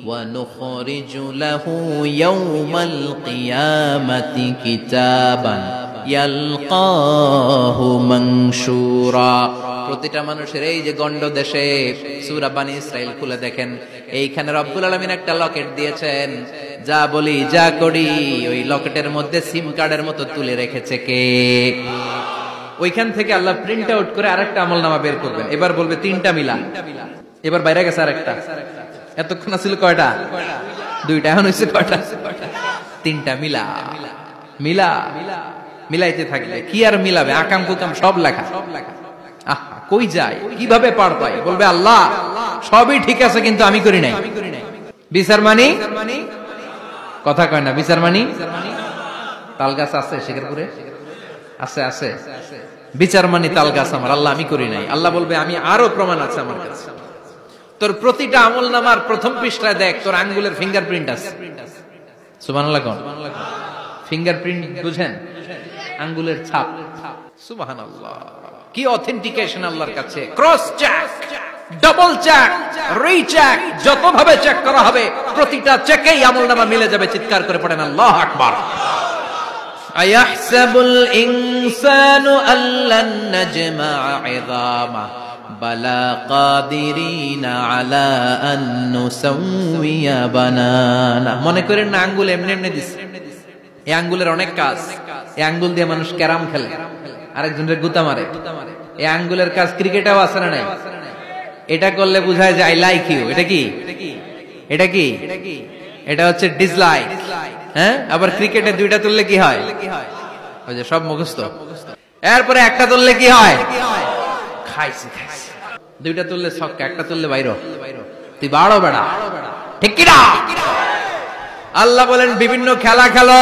ওয়া নুখরিজু লাহু ইয়াওমাল কিয়ামাতি কিতাবান ইয়ালকাহু মানশুরা। প্রতিটা মানুষের এই যে গন্ড দেশে সূরা বানি ইসরাইল খুলে দেখেন, এইখানে রব্বুল আলামিন একটা লকেট দিয়েছেন। যা বলি যা করি ওই লকেটের মধ্যে সিম কার্ডের মতো তুলে রেখেছে কে? ওইখান থেকে আল্লাহ প্রিন্ট আউট করে আরেকটা আমলনামা বের করবেন। এবার বলবে তিনটা মিলা। এবার বাইরে গেছে আরেকটা। এতক্ষণ ছিল কয়টা? দুইটা। এখন হয়েছে কয়টা? তিনটা। মিলা মিলা মিলাইতে থাকলে কি আর মিলাবে? আকাম কুকাম সব লেখা। কই যায়, কিভাবে পার পায়? বলবে আল্লাহ সবই ঠিক আছে কিন্তু আমি করি নাই। বিচার মানি কথা কয় না। বিচার মানি তাল গাছ আছে শেখেরপুরে? আছে আছে। বিচার মানি তাল গাছ আমার। আল্লাহ আমি করি নাই। আল্লাহ বলবে আমি আরো প্রমাণ আছে আমার কাছে। তোর প্রতিটা আমলনামার প্রথম পৃষ্ঠায় দেখ তোর আঙ্গুলের ফিঙ্গারপ্রিন্ট আছে। সুবহানাল্লাহ কোন? ফিঙ্গারপ্রিন্ট বুঝেন? আঙ্গুলের ছাপ। সুবহানাল্লাহ, কি অথেন্টিকেশন আল্লাহর কাছে। Cross check, double check, recheck, যত ভাবে চেক করা হবে প্রতিটা চেকেই আমলনামা মিলে যাবে। চিৎকার করে পড়েন আল্লাহু আকবার। আয়াহসাবুল ইনসানু আল্লান নাজমা'a 'ইযামা বালা কাদিরিনা আলা আন নুসাউইয়া বানানা। মনে করেন না আঙ্গুল এমনি এমনি দিছে। এই আঙ্গুলের অনেক কাজ। এই আঙ্গুল দিয়ে মানুষ ক্যারাম খেলে, আরেকজনের গুতা মারে। এই আঙ্গুলের কাজ ক্রিকেটেও আছে না নাই? এটা করলে বোঝায় যে আই লাইক ইউ। এটা কি? এটা কি? এটা হচ্ছে ডিসলাইক। হ্যাঁ, আবার ক্রিকেটে দুইটা তুললে কি হয়? ওই যে সব মুখস্থ। এরপরে একটা তুললে কি হয়? খাইছি খাইছি। দুইটা তুললে ছক্কা, একটা তুললে বাইরে, তুই বাড়ো বেড়া, ঠিক কি না? আল্লাহ বলেন বিভিন্ন খেলা খেলো,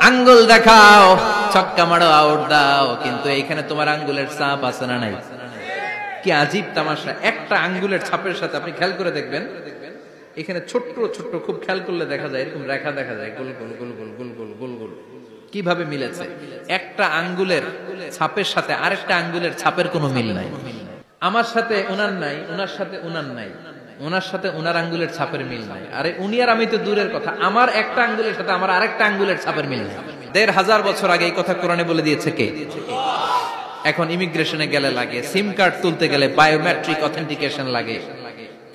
আঙ্গুল দেখাও, ছক্কা মারো, আউট দাও, কিন্তু এইখানে তোমার আঙ্গুলের ছাপ আছে না নাই? কি আজীব তামাশা! একটা আঙ্গুলের ছাপের সাথে আপনি খেয়াল করে দেখবেন, এখানে ছোট্ট ছোট্ট, খুব খেয়াল করলে দেখা যায় এরকম রেখা দেখা যায়, গোল গোল গোল গোল গোল গোল গোল গোল। কিভাবে মিলেছে? একটা আঙ্গুলের ছাপের সাথে আরেকটা আঙ্গুলের ছাপের কোনো মিল নাই। আমার সাথে ওনার নাই, ওনার সাথে ওনার নাই, ওনার সাথে ওনার আঙ্গুলের ছাপের মিল নাই। আরে উনি আর আমি তো দূরের কথা, আমার একটা আঙ্গুলের সাথে আমার আরেকটা আঙ্গুলের ছাপের মিল নাই। ১৫০০ বছর আগে এই কথা কোরআনে বলে দিয়েছে কে? এখন ইমিগ্রেশনে গেলে লাগে, সিম কার্ড তুলতে গেলে বায়োমেট্রিক অথেন্টিকেশন লাগে,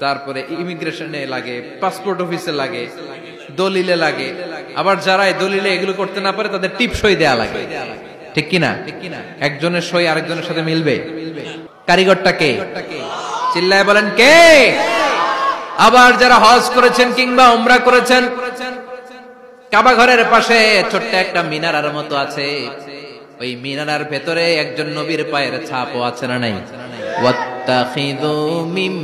তারপরে ইমিগ্রেশনে লাগে, পাসপোর্ট অফিসে লাগে, দলিলে লাগে, আবার যারা দলিলে এগুলো করতে না পারে তাদের টিপ সই দেয়া লাগে, ঠিক কিনা? একজনের সই আরেকজনের সাথে মিলবে? কারিগরটা কে? চিল্লায় বলেন কে? আবার যারা হজ করেছেন কিংবা উমরা করেছেন, কাবা ঘরের পাশে ছোট্ট একটা মিনারার মতো আছে, ওই মিনারার ভেতরে একজন নবীর পায়ের ছাপও আছে না নাই? ওয়াত্তাখিযু মিন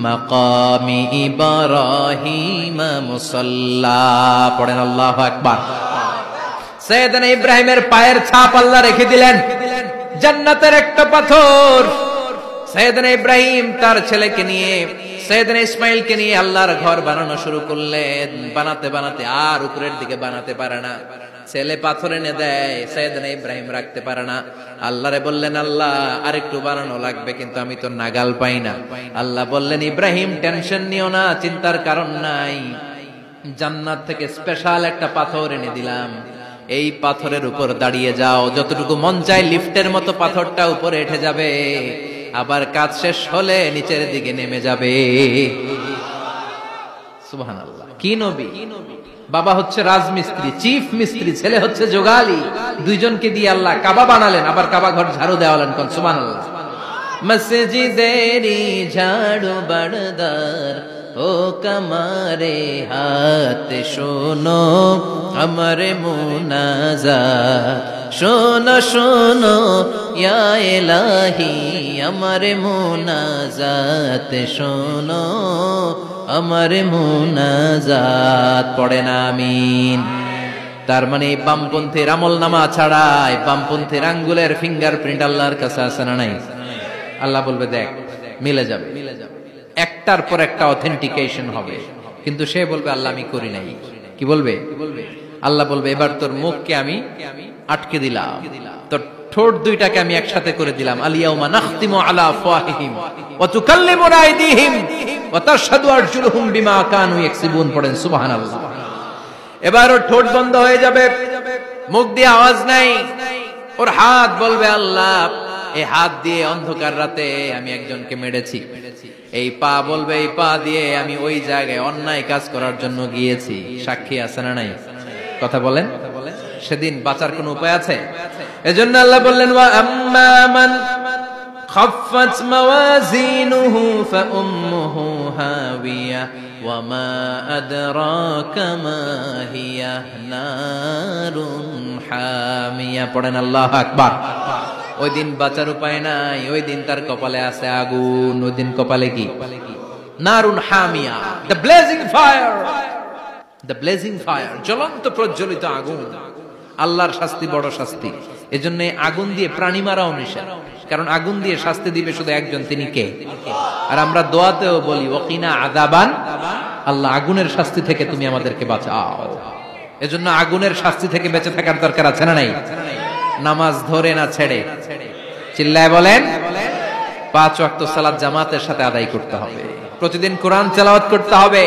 মাকামি ইব্রাহিম মুসাল্লা, পড়েন আল্লাহু আকবার। সাইয়েদনা ইব্রাহিমের পায়ের ছাপ আল্লাহ রেখে দিলেন জান্নাতের একটা পাথর। সাইয়েদনা ইব্রাহিম তার ছেলেকে নিয়ে, সাইয়েদনা ইসমাইলকে নিয়ে আল্লাহর ঘর বানানো শুরু করলেন। বানাতে বানাতে আর উপরের দিকে বানাতে পারে না, ছেলে পাথর এনে দেয়, সাইয়েদনা ইব্রাহিম রাখতে পারে না। আল্লাহরে বললেন, আল্লাহ আরেকটু বানানো লাগবে, কিন্তু আমি তো নাগাল পাই না। আল্লাহ বললেন, ইব্রাহিম টেনশন নিও না, চিন্তার কারণ নাই, জান্নাত থেকে স্পেশাল একটা পাথর এনে দিলাম, এই পাথরের উপর দাঁড়িয়ে যাও, যতটুকু মন চায় লিফটের মতো পাথরটা উপরে উঠে যাবে, আবার কাজ শেষ হলে নিচের দিকে নেমে যাবে। সুবহানাল্লাহ! কি নবী! বাবা হচ্ছে রাজমিস্ত্রি, চিফ মিস্ত্রি, ছেলে হচ্ছে যোগালী, দুইজনকে দিয়ে আল্লাহ কাবা বানালেন, আবার কাবা ঘর ঝাড়ু দেওয়ালেন। কোন সুবহানাল্লাহ! মসজিদেরি ঝাড়ু বারদার ও কমারে হাত শোনো আমার মুনাজাত, শোনো শোনো ইয়া ইলাহি আমার মুনাজাত, শোনো আমার মুনাজাত, পড়েন আমিন। তার মানে বামপন্থীর আমল নামা ছাড়াই বামপন্থীর আঙ্গুলের ফিঙ্গারপ্রিন্ট আল্লাহর কাছে আছে না নাই? আল্লাহ বলবে দেখ মিলে যাবে, একটার পর একটা অথেন্টিকেশন হবে, কিন্তু সে বলবে আল্লাহ আমি করি নাই। কি বলবে? আল্লাহ বলবে এবার তোর মুখকে আমি আটকে দিলাম, তোর ঠোঁট দুইটাকে আমি একসাথে করে দিলাম। আলিয়াউমা নাখতিমু আলা আফওয়াহিহিম ওয়া তুকাল্লিমুনা আইদিহিম ওয়া তাশহাদু আরজুলুহুম বিমা কানু ইয়াকসিবুন, পড়েন সুবহানাল্লাহ। এবার ওর ঠোঁট বন্ধ হয়ে যাবে, মুখ দিয়ে আওয়াজ নাই, ওর হাত বলবে আল্লাহ এই হাত দিয়ে অন্ধকার রাতে আমি একজনকে মেরেছি, এই পা বলবে এই পা দিয়ে আমি ওই জায়গায় অন্যায় কাজ করার জন্য গিয়েছি। সাক্ষী আছে না নাই? কথা বলেন। সেদিন বাঁচার কোন উপায় আছে? এজন্য আল্লাহ বললেন, ওয়া আম্মা মান খাফফাত মাওয়াজিনুহু ফাউম্মুহু হাবিয়া ওয়া মা আদরাকা মা হিয়া নারুন হামিয়া, পড়েন আল্লাহু আকবার। ওই দিন বাঁচার উপায় নাই, ওই দিন তার কপালে আছে আগুন। ওই দিন কপালে কি? নারুন হামিয়া, the blazing fire, the blazing fire, জ্বলন্ত প্রজ্বলিত আগুন। আল্লাহর শাস্তি বড় শাস্তি, এজন্য আগুন দিয়ে প্রাণী মারাও নিষেধ, কারণ আগুন দিয়ে শাস্তি দিবে শুধু একজন, তিনি কে? আর আমরা দোয়াতেও বলি ওয়াকিনা আযাবান, আল্লাহ আগুনের শাস্তি থেকে তুমি আমাদেরকে বাঁচাও। এজন্য আগুনের শাস্তি থেকে বেঁচে থাকার দরকার আছে না নাই? নামাজ ধরে না ছেড়ে, চিল্লায় বলেন, 5 ওয়াক্ত সালাত জামাতের সাথে আদায় করতে হবে, প্রতিদিন কোরআন তেলাওয়াত করতে হবে,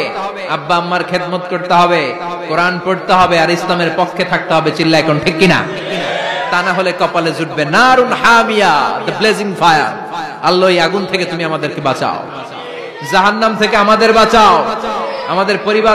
আব্বা আম্মার খেদমত করতে হবে, কোরআন পড়তে হবে, আর ইসলামের পক্ষে থাকতে হবে। চিল্লায় কোন ঠিক কিনা? তা না হলে কপালে জুটবে নারুন হামিয়া, দ্য ব্লেজিং ফায়ার। আল্লাহ এই আগুন থেকে তুমি আমাদেরকে বাঁচাও, জাহান্নাম থেকে আমাদের বাঁচাও, আমাদের পরিবার